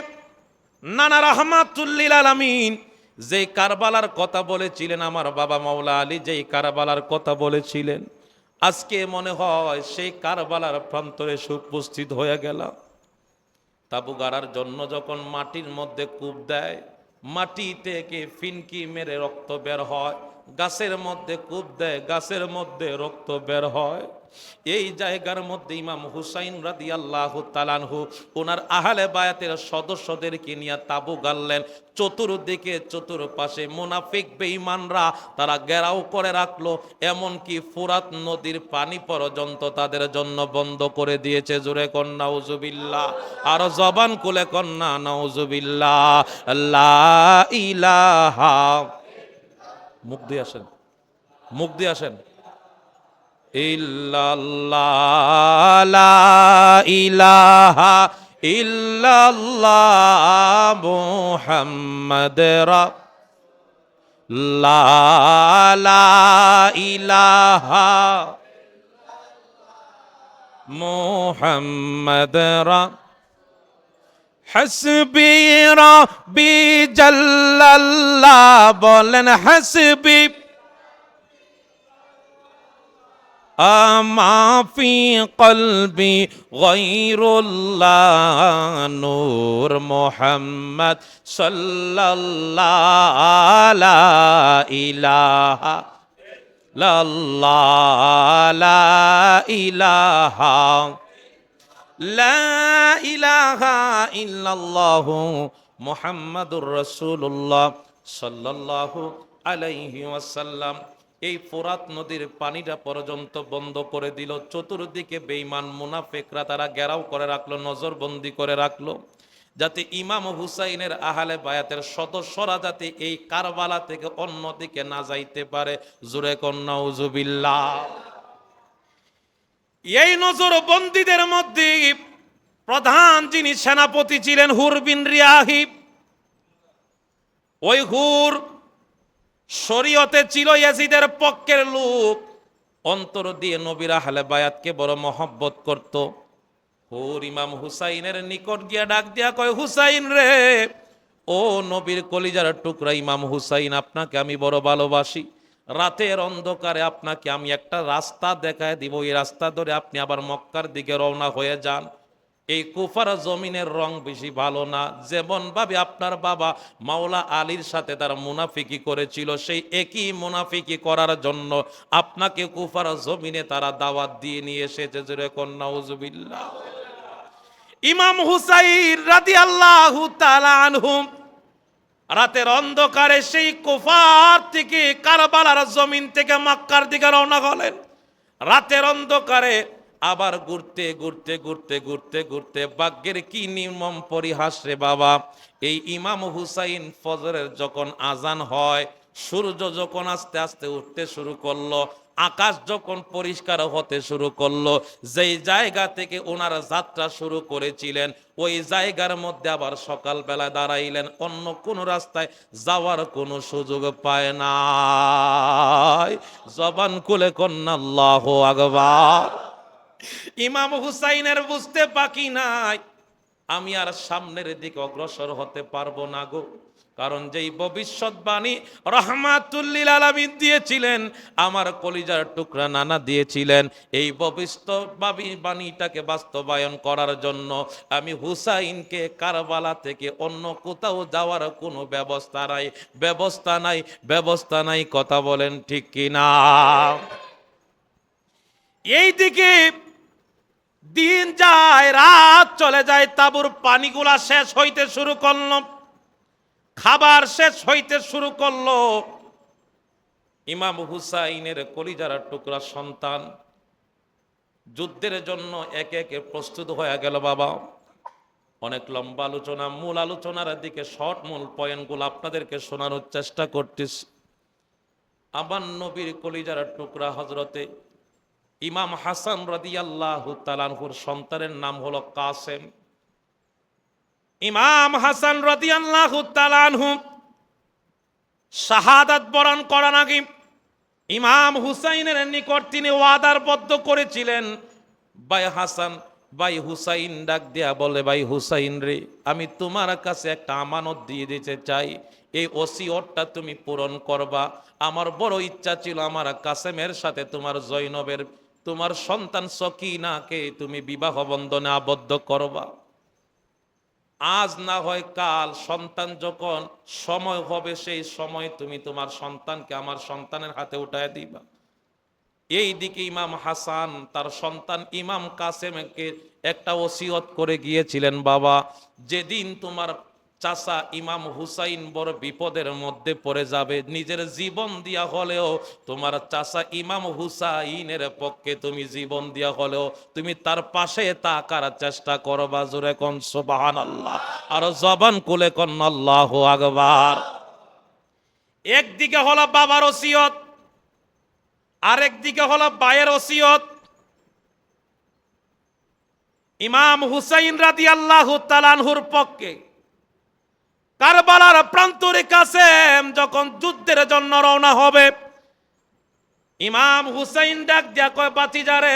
নানা রাহমাতুল্লিল আলামিন যেই কারবালার কথা বলেছিলেন, আমার বাবা মাওলা আলী যেই কারবালার কথা বলেছিলেন, আজকে মনে হয় সেই কারবালার প্রান্তরে উপস্থিত হয়ে গেল। তাবু গাড়ার জন্য যখন মাটির মধ্যে কূপ দেয়, মাটি থেকে ফিনকি মেরে রক্ত বের হয়, গাছের মধ্যে কূপ দেয়, গাছের মধ্যে রক্ত বের হয়। এই জায়গার মধ্যে ইমাম হুসাইন রাদিয়াল্লাহু তাআলা আনহু ওনার আহলে বায়াতের সদস্যদেরকে নিয়ে তাবু গাড়লেন। চতুর্দিকে চতুর্পাশে মুনাফিক বেঈমানরা তারা ঘেরাও করে রাখলো, এমনকি ফুরাত নদীর পানি পর্যন্ত তাদের জন্য বন্ধ করে দিয়েছে। জোরে কন্না নাউজুবিল্লাহ, আর জবান খুলে কন্না নাউজুবিল্লাহ। লা ইলাহা, মুখ দিয়ে আসেন, মুখ দিয়ে আসেন। ইল্লাল্লাহ, লা ইলাহা ইল্লাল্লাহ, মুহাম্মাদ লা ইলাহা মুহাম্মাদ হাসবি রাব্বি জাল্লাল্লাহ, বলেন হাসবি আমা ফি কলবি গায়রুল্লাহ, নূর মুহাম্মদ সাল্লাল্লাহু লা ইলাহা ইল্লাল্লাহ, লা ইলাহা লা ইলাহা ইল্লাল্লাহ মুহাম্মাদুর রাসূলুল্লাহ সাল্লাল্লাহু আলাইহি ওয়াসাল্লাম। এই ফোরাত নদীর পানিটা পর্যন্ত বন্ধ করে দিল। চতুর্দিকে বেঈমান মুনাফিকরা তারা ঘেরাও করে রাখলো, নজরবন্দি করে রাখলো, যাতে ইমাম হুসাইনের আহলে বায়াতের সদস্যরা যাতে এই কারবালা থেকে অন্যদিকে না যাইতে পারে। জোরে কন নাউজুবিল্লাহ। এই নজরবন্দীদের মধ্যে প্রধান যিনি সেনাপতি ছিলেন হুর বিন রিয়াহি। ওই হুর শরীয়তে ছিল ইয়াজিদের পক্ষের লোক, অন্তর দিয়ে নবীর আহলে বায়াতকে বড় মহব্বত করত। হুর ইমাম হুসাইনের নিকট গিয়া ডাক দিয়া কয়, হুসাইন রে, ও নবীর কলিজার টুকরা ইমাম হুসাইন, আপনাকে আমি বড় ভালোবাসি। রাতের অন্ধকারে আপনাকে আমি একটা রাস্তা দেখায় দিব, এই রাস্তা ধরে আপনি আবার মক্কার দিকে রওনা হয়ে যান। এই কুফার জমিনের রং বেশি ভালো না, যেমন ভাবে আপনার বাবা মাওলা আলীর সাথে তার মুনাফিকি করেছিল, সেই একই মুনাফিকি করার জন্য আপনাকে কুফার জমিনে তারা দাওয়াত দিয়ে নিয়ে এসেছে। জোরে কন্যা নাউজুবিল্লাহ। ইমাম হুসাইন রাদিয়াল্লাহু তাআলা আনহু রাতের অন্ধকারে সেই কুফার থেকে কারবালার জমিন থেকে মক্কার দিকে রওনা হলেন। রাতের অন্ধকারে আবার ঘুরতে ঘুরতে ঘুরতে ঘুরতে ঘুরতে ভাগ্যের কি নির্মম পরিহাস রে বাবা, এই ইমাম হুসাইন ফজরের যখন আজান হয়, সূর্য যখন আস্তে আস্তে উঠতে শুরু করলো, আকাশ যখন পরিষ্কার হতে শুরু করলো, যেই জায়গা থেকে ওনার যাত্রা শুরু করেছিলেন ওই জায়গার মধ্যে আবার সকালবেলা দাঁড়াইলেন, অন্য কোন রাস্তায় যাওয়ার কোনো সুযোগ পায় না। জবান খুলে কন্যা আল্লাহু আকবার। ইমাম হুসাইনের বুঝতে বাকি নাই, আমি আর সামনের দিকে অগ্রসর হতে পারবো না গো। কারণ যেই ভবিষ্যৎবাণী রাহমাতুল লিল আলামিন দিয়েছিলেন, আমার কলিজার টুকরা নানা দিয়েছিলেন, এই ভবিষ্যৎবাণীটাকে বাস্তবায়ন করার জন্য আমি হুসাইনকে কারবালা থেকে অন্য কোথাও যাওয়ার কোনো ব্যবস্থা নাই। কথা বলেন ঠিক কিনা? এই দিকে দিন যায়, রাত চলে যায়, তাঁবুর পানিগুলা শেষ হইতে শুরু করলো, খাবার শেষ হইতে শুরু করলো। ইমাম হুসাইনের কলিজার টুকরা সন্তান যুদ্ধের জন্য একে একে প্রস্তুত হয়ে গেল। বাবা, অনেক লম্বা আলোচনা, মূল আলোচনার দিকে শর্ট মূল পয়েন্টগুলো আপনাদেরকে শোনানোর চেষ্টা করতেছি। আমার নবীর কলিজার টুকরা হযরতে ইমাম হাসান রাদিয়াল্লাহু তাআলা আনহুর সন্তানের নাম হলো কাসেম। ইমাম হাসান রাদিয়াল্লাহু তাআলা আনহু শাহাদাত বরণ করার আগে ইমাম হুসাইনের নিকট তিনি ওয়াদারবদ্ধ করেছিলেন, ভাই হুসাইন ডাক দিয়া বলে, ভাই হুসাইন রে, আমি তোমার কাছে একটা আমানত দিয়ে দিতে চাই, এই ওসিয়তটা তুমি পূরণ করবা। আমার বড় ইচ্ছা ছিল আমার কাসেমের সাথে তোমার সন্তান সকিনাকে তুমি বিবাহ বন্ধনে আবদ্ধ করবা। আজ না হয় কাল, সন্তান যখন সময় হবে সেই সময় তুমি তোমার সন্তানকে আমার সন্তানের হাতে উঠায় দিবা। এই দিকে ইমাম হাসান তার সন্তান ইমাম কাসেমকে একটা ওসিয়ত করে গিয়েছিলেন, বাবা, যেদিন তোমার চাচা ইমাম হুসাইন বড় বিপদের মধ্যে পড়ে যাবে, নিজের জীবন দিয়া হলেও তোমার চাচা ইমাম হুসাইনের পক্ষে তুমি জীবন দিয়া হলেও তুমি তার পাশে থাকার চেষ্টা করবা। জোরে কোন সুবহানাল্লাহ, আর জবান খুলে কোন আল্লাহু আকবার। একদিকে হলো বাবার ওসিয়ত, আরেকদিকে হলো ভাইয়ের ওসিয়ত। ইমাম হুসাইন রাদিয়াল্লাহু তাআলা আনহুর পক্ষে কারবালার প্রান্তরে কাসেম যখন যুদ্ধের জন্য রওনা হবে, ইমাম হুসাইন ডাক দিয়া কয়, বাতিজা রে,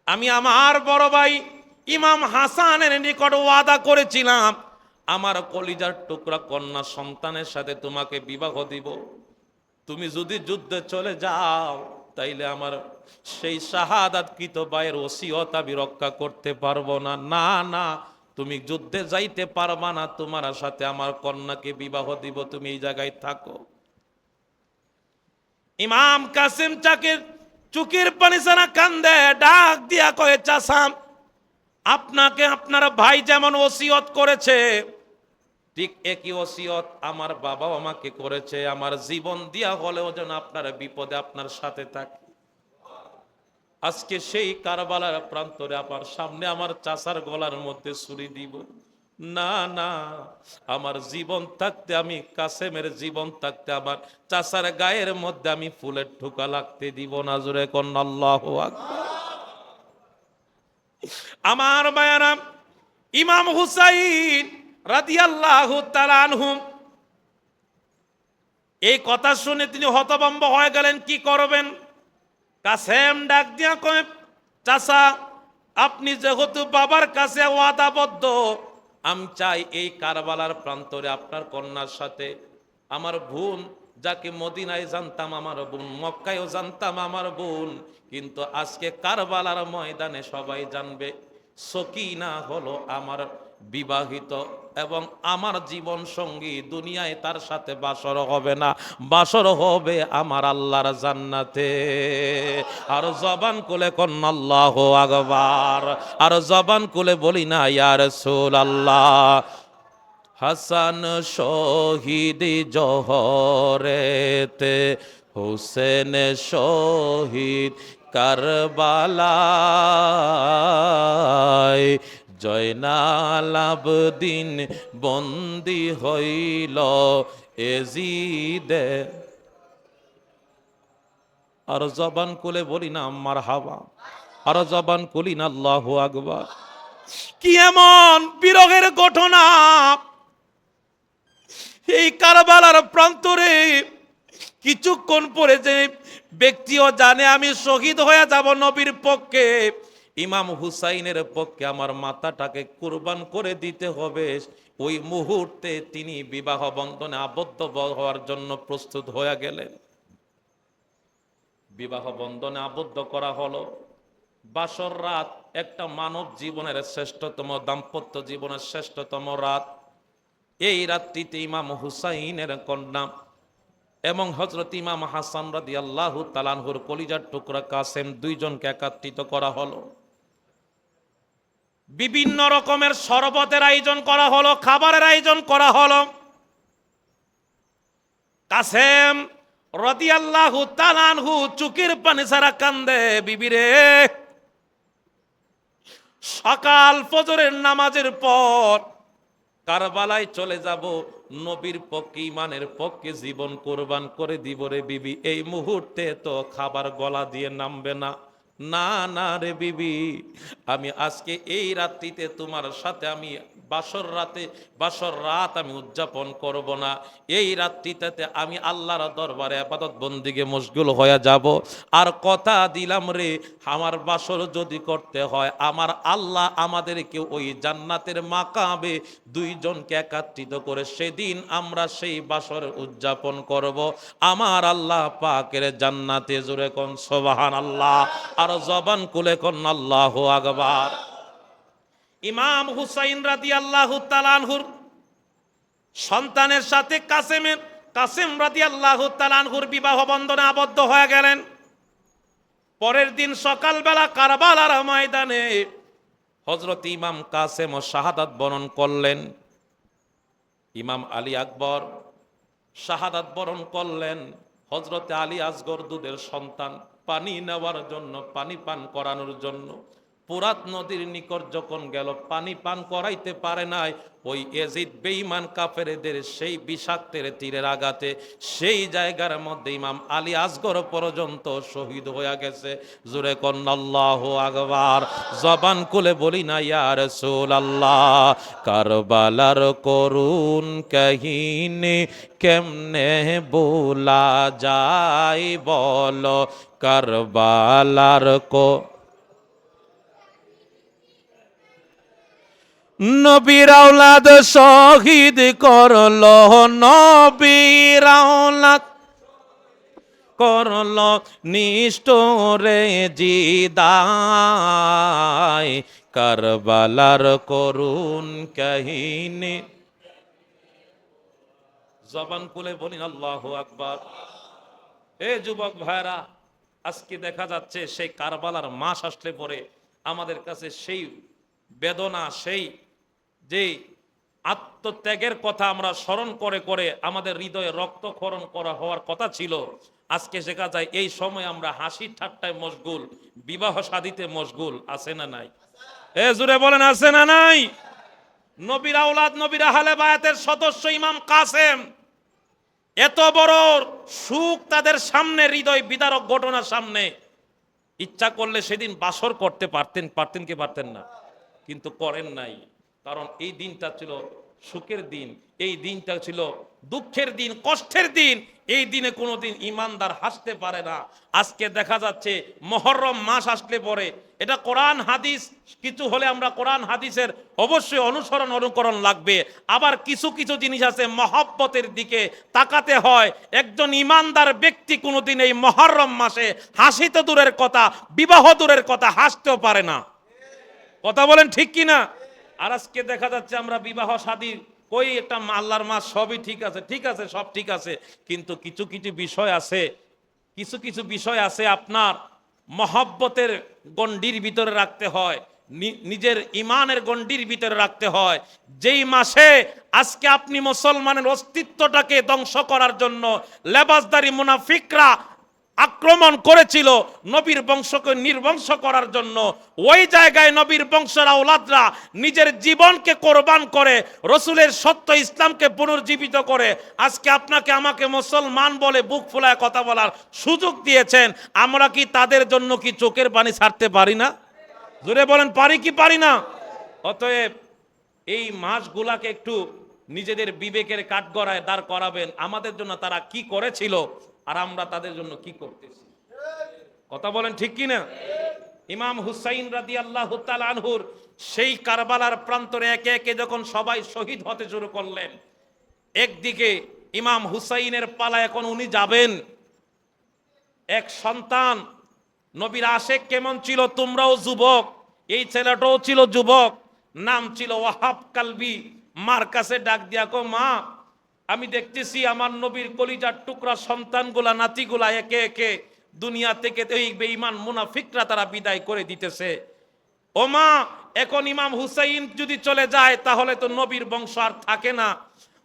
আমি আমার বড় ভাই ইমাম হাসানের নিকট ওয়াদা করেছিলাম আমার কলিজার টুকরা কন্যা সন্তানের সাথে তোমাকে বিবাহ দিব। তুমি যদি যুদ্ধে চলে যাও তাইলে আমার সেই শাহাদাতকৃত ভাইয়ের ওসিয়ত আমি রক্ষা করতে পারবো না। না না, তুমি যুদ্ধে যাইতে পারবা না, তোমার সাথে আমার কন্যাকে বিবাহ দিব, তুমি এই জায়গায় থাকো। ইমাম কাসেম চুকির পানি ছাড়া কান্দে, ডাক দিয়া কয়ে, চাচাম, আপনাকে আপনার ভাই যেমন ওসিয়ত করেছে ঠিক একই ওসিয়ত আমার বাবাও আমাকে করেছে, আমার জীবন দিয়া হলেও যেন আপনার বিপদে আপনার সাথে থাকে। আজকে সেই কারবালার প্রান্তরে আমার সামনে আমার চাচার গলার মধ্যে ছুরি দিব? না না, আমার জীবন থাকতে, আমি কাসেমের জীবন থাকতে আমার চাচার গায়ের মধ্যে আমি ফুলের ঠোকা লাগতে দিব না। জোরে কোন আল্লাহু আকবার। আমার মায়েরা, ইমাম হুসাইন রাদিয়াল্লাহু তাআলা আনহু এই কথা শুনে তিনি হতভম্ব হয়ে গেলেন। কি করবেন? কাসেম ডাক দিয়া কয়, চাচা, আপনি যেহেতু বাবার কাছে ওয়াদাবদ্ধ, আমি চাই এই কারবালার প্রান্তরে আপনার কন্যার সাথে আমার বোন, যাকে মদিনায় জানতাম আমার বোন, মক্কায়ও জানতাম আমার বোন, কিন্তু আজকে কারবালার ময়দানে সবাই জানবে সকিনা হলো আমার বিবাহিত এবং আমার জীবন সঙ্গী। দুনিয়ায় তার সাথে বাসর হবে না, বাসর হবে আমার আল্লাহর জান্নাতে। আর জবান খুলে কোন আল্লাহু আকবার, আর জবান খুলে বলি না ইয়া রাসূলুল্লাহ। হাসান শহীদ জোহরেতে, হুসেন শহীদ কারবালায়, জয়নাল আবদিন বন্দী হইল এজিদে। আর জবান খুলে বলি না মারহাবা, আর জবান খুলি না আল্লাহু আকবার। কি এমন বিরহের ঘটনা! এই কারবালার প্রান্তরে কিছুক্ষণ পরে যে ব্যক্তিও জানে আমি শহীদ হয়ে যাব নবীর পক্ষে, ইমাম হুসাইনের পক্ষে আমার মাথাটাকে কুরবান করে দিতে হবে, ওই মুহূর্তে তিনি বিবাহ বন্ধনে আবদ্ধ হওয়ার জন্য প্রস্তুত হয়ে গেলেন। বিবাহ বন্ধনে আবদ্ধ করা হলো। বাসর রাত একটা মানব জীবনের শ্রেষ্ঠতম, দাম্পত্য জীবনের শ্রেষ্ঠতম রাত। এই রাত্রিতে ইমাম হুসাইনের কন্যা এবং হযরত ইমাম হাসান রাদিয়াল্লাহু তাআলা আনহুর কলিজার টুকরা কাসেম, দুইজনকে একত্রিত করা হলো। বিভিন্ন রকমের শরবতের আয়োজন করা হলো, খাবারের আয়োজন করা হলো। কাসেম রাদিয়াল্লাহু তাআলা আনহু চোখের পানি ছাড়া কান্দে, বিবিরে, সকাল ফজরের নামাজের পর কারবালায় চলে যাব, নবীর পক্ষে, ইমানের পক্ষে জীবন কোরবান করে দিব রে বিবি। এই মুহূর্তে তো খাবার গলা দিয়ে নামবে না। না না রে বিবি, আমি আজকে এই রাত্রিতে তোমার সাথে আমি বাসর রাত আমি উদযাপন করব না। এই রাত্রিতে আমি আল্লাহর দরবারে ইবাদত বন্দিগে মশগুল হয়ে যাব। আর কথা দিলাম রে, আমার বাসর যদি করতে হয়, আমার আল্লাহ আমাদেরকে ওই জান্নাতের মাকামে দুইজনকে একত্রিত করে সেদিন আমরা সেই বাসর উদযাপন করব আমার আল্লাহ পাকের জান্নাতে। জোরে কোন সুবহানাল্লাহ, আর জবান খুলে কোন আল্লাহু আকবার। ইমাম হুসাইন রাদিয়াল্লাহু তাআলা আনহুর সন্তানের সাথে কাসেম রাদিয়াল্লাহু তাআলা আনহুর বিবাহ বন্ধনে আবদ্ধ হয়ে গেলেন। পরের দিন সকালবেলা কারবালার ময়দানে হযরত ইমাম কাসেম ও শাহাদাত বরণ করলেন। ইমাম আলী আকবর শাহাদাত বরণ করলেন। হযরত আলী আসগর দুধের সন্তান পানি নেওয়ার জন্য, পানি পান করানোর জন্য ফুরাত নদীর নিকট যখন গেল, পানি পান করাইতে পারে নাই। ওই এজিদ বেঈমান কাফেরদের সেই বিষাক্তের তীরের আঘাতে সেই জায়গার মধ্যে ইমাম আলী আসগর পর্যন্ত শহীদ হয়ে গেছে। জোরে কোন আল্লাহু আকবার। জবান খুলে বলি না ইয়া রাসূলুল্লাহ। কারবালার করুণ কাহিনী কেমনে বলা যায় বলো, কারবালার নবীর আওলাদ শহীদ করলো, নবীর আওলাদ করলো নিষ্ঠুরে জিদায়, কারবালার করুণ কাহিনী। জবান খুলে বলিন আল্লাহু আকবার। এ যুবক ভাইরা, আজকে দেখা যাচ্ছে সেই কারবালার মাস আসলে পরে আমাদের কাছে সেই বেদনা, সেই যে আত্মত্যাগের কথা আমরা স্মরণ করে করে আমাদের হৃদয়ে রক্তক্ষরণ করা হওয়ার কথা ছিল, আজকে দেখা যায় এই সময় আমরা হাসি ঠাট্টায় মশগুল, বিবাহ শাদীতে মশগুল। আছে না নাই? এ জুড়ে বলেন আছে না নাই? নবীর আওলাদ, নবীর আহলে বায়াতের সদস্য ইমাম কাসেম, এত বড় সুখ তাদের সামনে, হৃদয় বিদারক ঘটনার সামনে ইচ্ছা করলে সেদিন বাসর করতে পারতেন, পারতেন কি পারতেন না? কিন্তু করেন নাই, কারণ এই দিনটা ছিল সুখের দিন, এই দিনটা ছিল দুঃখের দিন, কষ্টের দিন। এই দিনে কোনোদিন ইমানদার হাসতে পারে না। আজকে দেখা যাচ্ছে মুহররম মাস আসলে পরে, এটা কোরআন হাদিস কিছু হলে আমরা কোরআন হাদিসের অবশ্যই অনুকরণ লাগবে। আবার কিছু কিছু জিনিস আছে মহব্বতের দিকে তাকাতে হয়। একজন ইমানদার ব্যক্তি কোনোদিন এই মুহররম মাসে হাসি তো দূরের কথা, বিবাহ দূরের কথা, হাসতেও পারে না। কথা বলেন ঠিক কি না? আর আজকে দেখা যাচ্ছে আমরা বিবাহ শাদী কই, একটা আল্লাহর মাস, সবই ঠিক আছে, ঠিক আছে, সব ঠিক আছে, কিন্তু কিছু কিছু বিষয় আছে, কিছু কিছু বিষয় আছে আপনার মহব্বতের গণ্ডির ভিতরে রাখতে হয়, নিজের ইমানের গণ্ডির ভিতরে রাখতে হয়। যেই মাসে আজকে আপনি মুসলমানের অস্তিত্বটাকে ধ্বংস করার জন্য লেবাসদারি মুনাফিকরা আক্রমণ করেছিল নবীর বংশকে নির্বংশ করার জন্য, ওই জায়গায় নবীর বংশের আওলাদরা নিজের জীবনকে কোরবান করে রসুলের সত্য ইসলামকে পুনর্জীবিত করে আজকে আপনাকে আমাকে মুসলমান বলে বুক ফুলায় কথা বলার সুযোগ দিয়েছেন। আমরা কি তাদের জন্য কি চোখের পানি ছাড়তে পারি না? জোরে বলেন, পারি কি পারি না? অতএব এই মাসগুলাকে একটু নিজেদের বিবেকের কাঠগড়ায় দাঁড় করাবেন, আমাদের জন্য তারা কি করেছিল আর আমরা তাদের জন্য কি করতেছি। কথা বলেন ঠিক কি না? ইমাম হুসাইন রাদিয়াল্লাহু তাআলা আনহুর সেই কারবালার প্রান্তরে একে একে যখন সবাই শহীদ হতে শুরু করলেন, একদিকে ইমাম হুসাইনের পালা, এখন উনি যাবেন। এক সন্তান, নবীর আশেক কেমন ছিল, তোমরাও যুবক, এই ছেলেটাও ছিল যুবক, নাম ছিল ওয়াহাব কালবি। মার কাছে ডাক দিয়া কো, মা আমি দেখতেছি আমার নবীর কলিজার টুকরা সন্তানগুলা, নাতিগুলা একে একে দুনিয়া থেকে এই বেঈমান মুনাফিকরা তারা বিদায় করে দিতেছে। ও মা, এখন ইমাম হুসাইন যদি চলে যায় তাহলে তো নবীর বংশ আর থাকে না।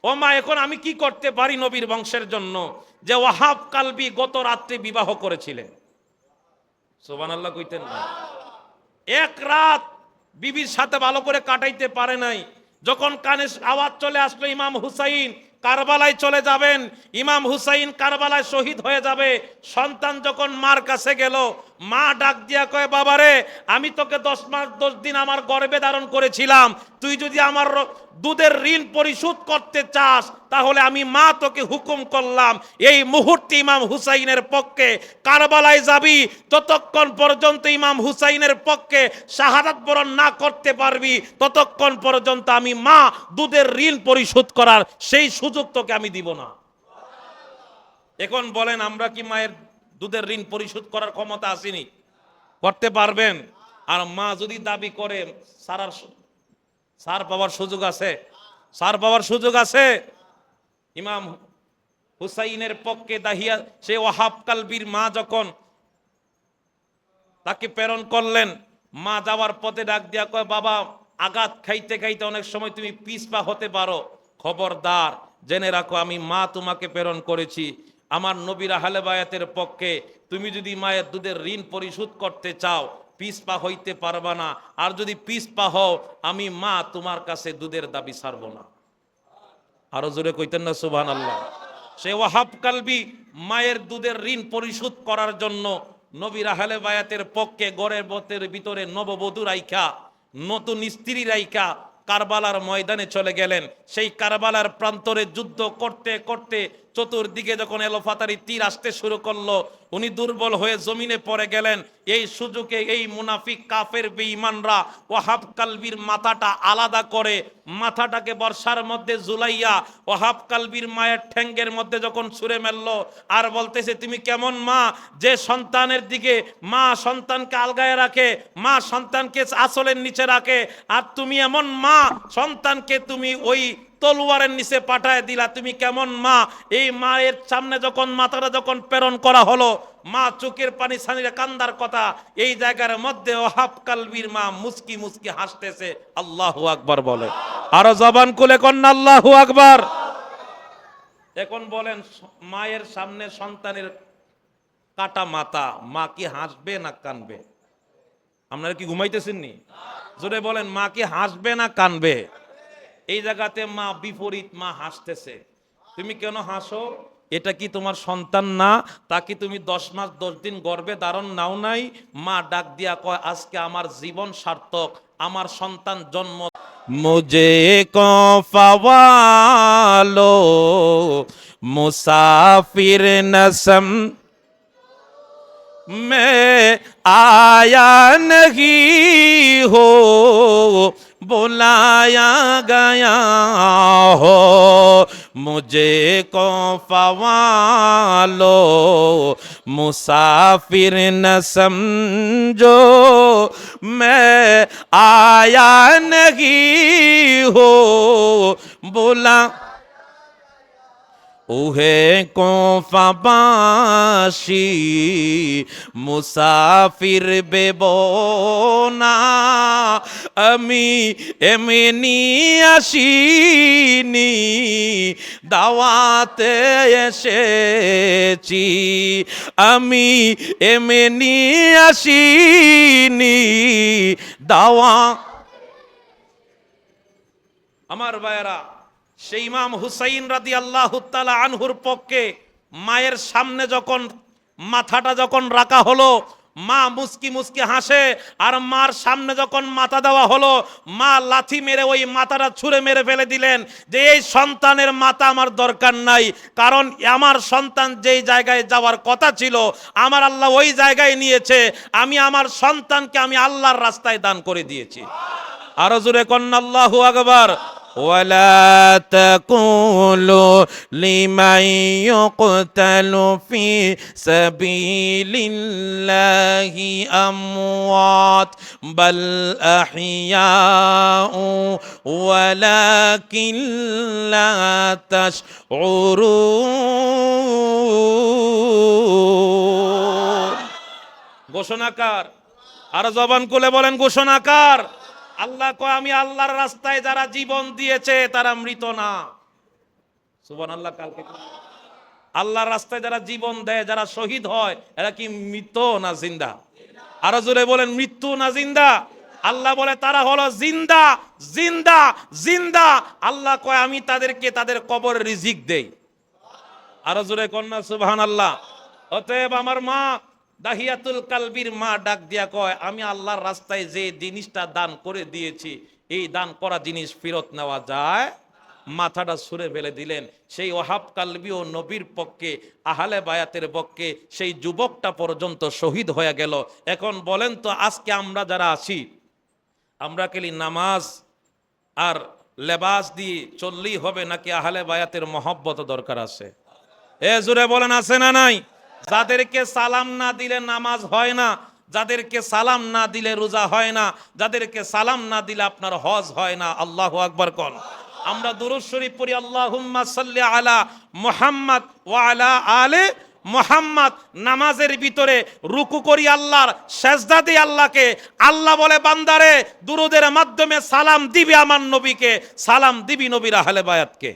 ও মা, এখন আমি কি করতে পারি নবীর বংশের জন্য? যে ওয়াহাব কালবি গত রাত্রে বিবাহ করেছিলেন। সুবহানাল্লাহ কইতেন না? এক রাত বিবির সাথে ভালো করে কাটাইতে পারে নাই। যখন কানে আওয়াজ চলে আসলো ইমাম হুসাইন কারবালায় চলে যাবেন, ইমাম হুসাইন কারবালায় শহীদ হয়ে যাবে, সন্তান যখন মার কাছে গেল, মা ডাক দিয়া কয়, বাবারে আমি তোকে 10 মাস 10 দিন আমার গর্ভে ধারণ করেছিলাম, তুই যদি আমার দুধের ঋণ পরিশোধ করতে চাস তাহলে আমি মা তোকে হুকুম করলাম এই মুহূর্তে ইমাম হুসাইনের পক্ষে কারবালায় যাবি, ততক্ষণ পর্যন্ত ইমাম হুসাইনের পক্ষে শাহাদাত বরণ না করতে পারবি ততক্ষণ পর্যন্ত আমি মা দুধের ঋণ পরিশোধ করার সেই সুযোগ তোকে আমি দিব না। এখন বলেন, আমরা কি মায়ের দুধের ঋণ পরিশোধ করার ক্ষমতা আসেনি? করতে পারবেন? আর মা যদি দাবি করে সার পাওয়ার সুযোগ আছে? সার পাওয়ার সুযোগ আছে? ইমাম হুসাইনের পক্ষে দাহিয়া সে ওয়াহাব কালবির মা যখন তাকে প্রেরণ করলেন, মা যাওয়ার পথে ডাক দিয়া কয়, বাবা আঘাত খাইতে খাইতে অনেক সময় তুমি পিছপা হতে পারো, খবরদার জেনে রাখো আমি মা তোমাকে প্রেরণ করেছি আমার নবীর আহলে বায়াতের পক্ষে। তুমি যদি মায়ের দুধের ঋণ পরিশোধ করতে চাও পিছপা হইতে পারবা না, আর যদি পিছপা হও আমি মা তোমার কাছে দুধের দাবি ছাড়বো না। আরো জোরে কইতেন না সুবহানাল্লাহ? সে ওয়াহাব কালবি মায়ের দুধের ঋণ পরিশোধ করার জন্য নবীর আহলে বায়াতের পক্ষে গড়ের বতের ভিতরে নববধূ রাইখা, নতুন স্ত্রী রাইখা কারবালার ময়দানে চলে গেলেন। সেই কারবালার প্রান্তরে যুদ্ধ করতে করতে চতুর্দিকে যখন এলোফাতারি তীর আসতে শুরু করলো, উনি দুর্বল হয়ে জমিনে পড়ে গেলেন। এই সুযোগে এই মুনাফিক কাফের বেঈমানরা ওয়াহাব কালবির মাথাটা আলাদা করে মাথাটাকে বর্ষার মধ্যে ঝুলাইয়া ওয়াহাব কালবির মায়ের ঠ্যাঙ্গের মধ্যে যখন ছুঁড়ে মারলো, আর বলতেছে, তুমি কেমন মা যে সন্তানের দিকে মা সন্তানকে আলগায় রাখে, মা সন্তানকে আঁচলের নিচে রাখে, আর তুমি এমন মা সন্তানকে তুমি ওই তলোয়ারের নিচে পাঠায় দিলা, তুমি কেমন মা? এই মায়ের সামনে যখন মাথাটা যখন প্রেরণ করা হলো, মা চোখের পানি ছানিয়ে কান্দার কথা, এই জায়গার মধ্যে ওয়াহাব কালবির মা মুস্কি মুস্কি হাসতেছে। আল্লাহু আকবার বলে, আরো জবান খুলে কন্যা আল্লাহু আকবার। এখন বলেন, মায়ের সামনে সন্তানের কাটা মাথা, মা কি হাসবে না কানবে? আপনারা কি ঘুমাইতেছেন নি? জোরে বলেন, মা কি হাসবে না কানবে? এই জায়গাতে মা বিপরীত, মা হাসতেছে। তুমি কেন হাসো? এটা কি তোমার সন্তান না? তাকে তুমি 10 মাস 10 দিন গর্ভে ধারণ নাও নাই? মা ডাক দিয়া কয় আজকে আমার জীবন সার্থক, আমার সন্তান জন্ম। মুঝে কো ফওয়ালো মুসাফির নসম मैं आया नहीं हो बुलाया गया हो मुझे को फवालो मुसाफिर न समझो मैं आया नहीं हो बुला उहे को फाबाशी मुसाफिर बेबोना আমি এমনি আসিনি দাওয়াতে এসেছি আমি এমনি আসিনি দাওয়া। আমার ভাইয়েরা, সেই ইমাম হুসাইন রাদিয়াল্লাহু তাআলা আনহুর পক্ষে মায়ের সামনে যখন মাথাটা যখন রাখা হলো, মা মুস্কি মুস্কি হাসে, আর মার সামনে যখন মাথা দেওয়া হলো, মা লাথি মেরে ওই মাথাটা ছুঁড়ে মেরে ফেলে দিলেন যে এই সন্তানের মাথা আমার দরকার নাই, কারণ আমার সন্তান যেই জায়গায় যাওয়ার কথা ছিল আমার আল্লাহ ওই জায়গায় নিয়েছে, আমি আমার সন্তানকে আমি আল্লাহর রাস্তায় দান করে দিয়েছি। আরো জোরে কন্না আল্লাহু আকবার। ولا تقولوا لمن يقتل في سبيل الله أموات بل أحياء ولكن لا تشعرون। ঘোষণাকার আর জবান খুলে বলেন ঘোষণাকার। আল্লাহ কয় আমি আল্লাহর রাস্তায় যারা জীবন দিয়েছে তারা মৃত না। সুবহানাল্লাহ। কালকে আল্লাহর রাস্তায় যারা জীবন দেয়, যারা শহীদ হয়, এরা কি মৃত না জিন্দা? আরো জোরে বলেন মৃত্যু না জিন্দা? আল্লাহ বলে তারা হলো জিন্দা জিন্দা জিন্দা। আল্লাহ কয় আমি তাদেরকে তাদের কবরের রিজিক দেই। আরো জোরে কন্যা সুবহানাল্লাহ। অতএব আমার মা দাহিয়াতুল কালবির মা ডাক দিয়া কয় আমি আল্লাহর রাস্তায় যে জিনিসটা দান করে দিয়েছি এই দান করা জিনিস ফেরত নেওয়া যায়? মাথাটা ছুঁড়ে ফেলে দিলেন। সেই ওহাব কালবি ও নবীর পক্ষে আহলে বায়াতের পক্ষে সেই যুবকটা পর্যন্ত শহীদ হয়ে গেল। এখন বলেন তো আজকে আমরা যারা আছি, আমরা কেলি নামাজ আর লেবাস দিয়ে চললেই হবে নাকি আহলে বায়াতের মহব্বত দরকার আছে? এ জোরে বলেন আছে না নাই? যাদেরকে সালাম না দিলে নামাজ হয় না, যাদেরকে সালাম না দিলে রোজা হয় না, যাদেরকে সালাম না দিলে আপনার হজ হয় না। আল্লাহু আকবার কোন। আমরা দুরূদ শরীফ পড়ি আল্লাহুম্মা সাল্লি আলা মুহাম্মদ ওয়া আলা আলে মুহাম্মদ। নামাজের ভিতরে রুকু করি আল্লাহর, সেজদা দিই আল্লাহকে। আল্লাহ বলে বান্দারে দুরুদের মাধ্যমে সালাম দিবি আমার নবীকে, সালাম দিবি নবীর আহলে বায়াতকে।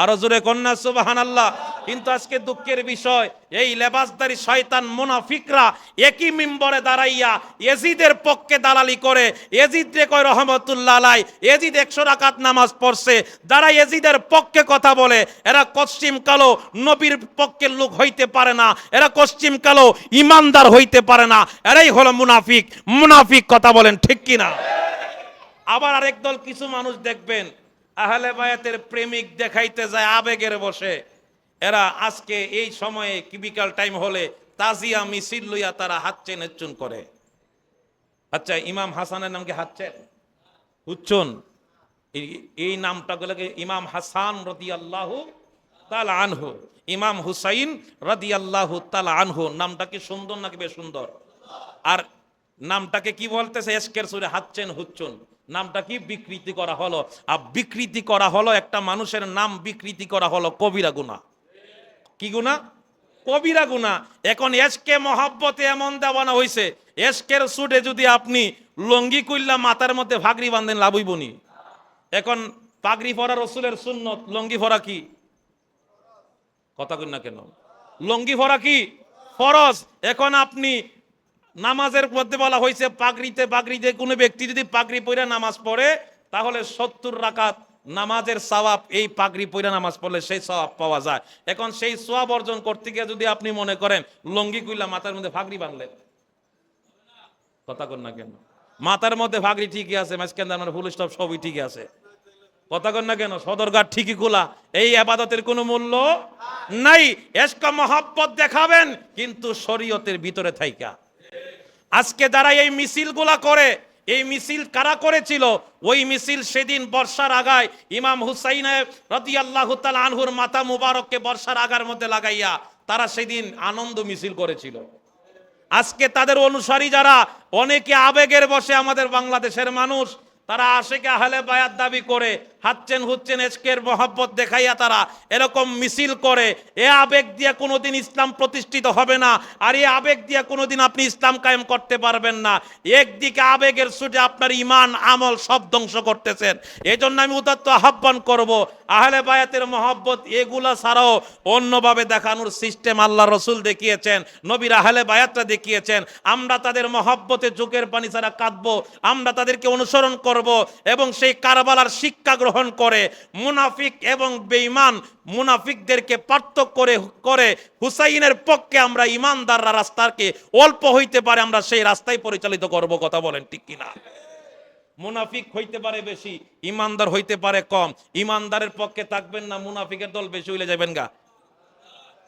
আরো জোরে কন্যা সুবহানাল্লাহ। কিন্তু আজকে দুঃখের বিষয় এই লেবাসদারি শয়তান মুনাফিকরা একই মিম্বরে দাঁড়াইয়া ইয়াজিদের পক্ষে দালালি করে। ইয়াজিদকে কয় রহমাতুল্লাহ আলাই, ইয়াজিদ 100 রাকাত নামাজ পড়ছে, যারা ইয়াজিদের পক্ষে কথা বলে এরা কশ্চিম কালো নবীর পক্ষের লোক হইতে পারে না, এরা কশ্চিম কালো ইমানদার হইতে পারে না, এরাই হলো মুনাফিক। মুনাফিক কথা বলেন ঠিক কিনা? আবার আরেক দল কিছু মানুষ দেখবেন আহলে বায়াতের প্রেমিক দেখাইতে যায় আবেগের বসে। এরা আজকে এই সময়ে কি বিকাল টাইম হলে তাজিয়া মিছিল লইয়া তারা হাঁচছে নেচুন করে। আচ্ছা, ইমাম হাসানের নাম কি হাঁচছেন হুচ্চুন? এই নামটা গুলোকে ইমাম হাসান রাদিয়াল্লাহু তাআলা আনহু, ইমাম হুসাইন রাদিয়াল্লাহু তাআলা আনহু নামটা কি সুন্দর নাকি বেসুন্দর? আর নামটাকে কি বলতেছে? এশকের সুরে হাঁচছেন হুচ্চুন। নামটা কি বিকৃতি করা হলো। আর বিকৃতি করা হলো, একটা মানুষের নাম বিকৃতি করা হলো কবিরা গুনাহ। কি গুনাহ? কবিরা গুনাহ। এখন এশকে মহব্বতে এমন দেওয়ানো হয়েছে, এশকের সুরে যদি আপনি লঙ্গি কইল্লা মাথার মধ্যে ভাগরি বাঁধেন লাভ হইব নি? এখন পাগড়ি পরা রসুলের সুন্নত, লঙ্গি পরা কি? কথা কই না কেন? লঙ্গি পরা কি ফরজ। এখন আপনি নামাজের মধ্যে বলা হয়েছে পাগড়িতে, পাগড়িতে কোনো ব্যক্তি যদি পাগড়ি পরে নামাজ পড়ে তাহলে 70 রাকাত নামাজের সওয়াব এই পাগড়ি পইরা নামাজ পড়লে সেই সওয়াব পাওয়া যায়। এখন সেই সওয়াব অর্জন করতে গিয়ে যদি আপনি মনে করেন লঙ্গি কইলা মাথার মধ্যে পাগড়ি বাঁধলেন, কথা কন না কেন? মাথার মধ্যে পাগড়ি ঠিকই আছে, মাঝখানে ফুল স্টপ সবই ঠিকই আছে, কথা কন না কেন? সদরঘাট ঠিকই খোলা, এই আবাদতের কোনো মূল্য নাই। এশক মহব্বত দেখাবেন কিন্তু শরীয়তের ভিতরে থাইকা। আজকে যারা এই মিছিলগুলা করে, এই মিছিল কারা করেছিল? ওই মিছিল সেদিন বর্ষার আগায় ইমাম হুসাইন রাদিয়াল্লাহু তাআলা আনহুর মাথা মুবারককে বর্ষার আগার মধ্যে লাগাইয়া তারা সেদিন আনন্দ মিছিল করেছিল। আজকে তাদের অনুসারী যারা, অনেকে আবেগের বশে আমাদের বাংলাদেশের মানুষ, তারা আশেকে আহলে বায়াত দাবি করে হাচ্ছেন হুচ্ছেন এশকের মহব্বত দেখাইয়া তারা এরকম মিছিল করে। এ আবেগ দিয়ে কোনোদিন ইসলাম প্রতিষ্ঠিত হবে না, আর এই আবেগ দিয়ে কোনোদিন আপনি ইসলাম কায়েম করতে পারবেন না। একদিকে আবেগের ছুটে আপনার ইমান আমল সব ধ্বংস করতেছেন। এই জন্য আমি উদাত্ত আহ্বান করব, আহলে বায়াতের মহব্বত এগুলা ছাড়াও অন্যভাবে দেখানোর সিস্টেম আল্লাহ রসুল দেখিয়েছেন, নবীর আহলে বায়াতরা দেখিয়েছেন। আমরা তাদের মহব্বতে চোখের পানি ছাড়া কাঁদবো, আমরা তাদেরকে অনুসরণ করব এবং সেই কারবালার শিক্ষা গ্রহণ করে মুনাফিক এবং বেঈমান মুনাফিকদেরকে পার্থক্য করে হুসাইনের পক্ষে আমরা ইমানদাররা রাস্তাকে অল্প হইতে পারে আমরা সেই রাস্তায় পরিচালিত করব। কথা বলেন ঠিক কিনা? মুনাফিক হইতে পারে বেশি, ইমানদার হইতে পারে কম। ইমানদারের পক্ষে থাকবেন না, মুনাফিকের দল বেশি হইলে যাবেন গা।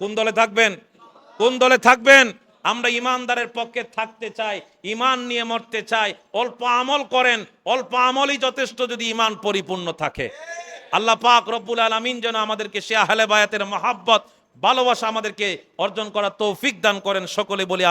কোন দলে থাকবেন? কোন দলে থাকবেন? আমরা ইমানদারের পক্ষে থাকতে চাই, ইমান নিয়ে মরতে চাই। অল্প আমল করেন, অল্প আমলই যথেষ্ট যদি ইমান পরিপূর্ণ থাকে। আল্লাহ পাক রব্বুল আলামিন যেন আমাদেরকে সে আহলে বায়াতের মহব্বত ভালোবাসা আমাদেরকে অর্জন করার তৌফিক দান করেন। সকলে বলি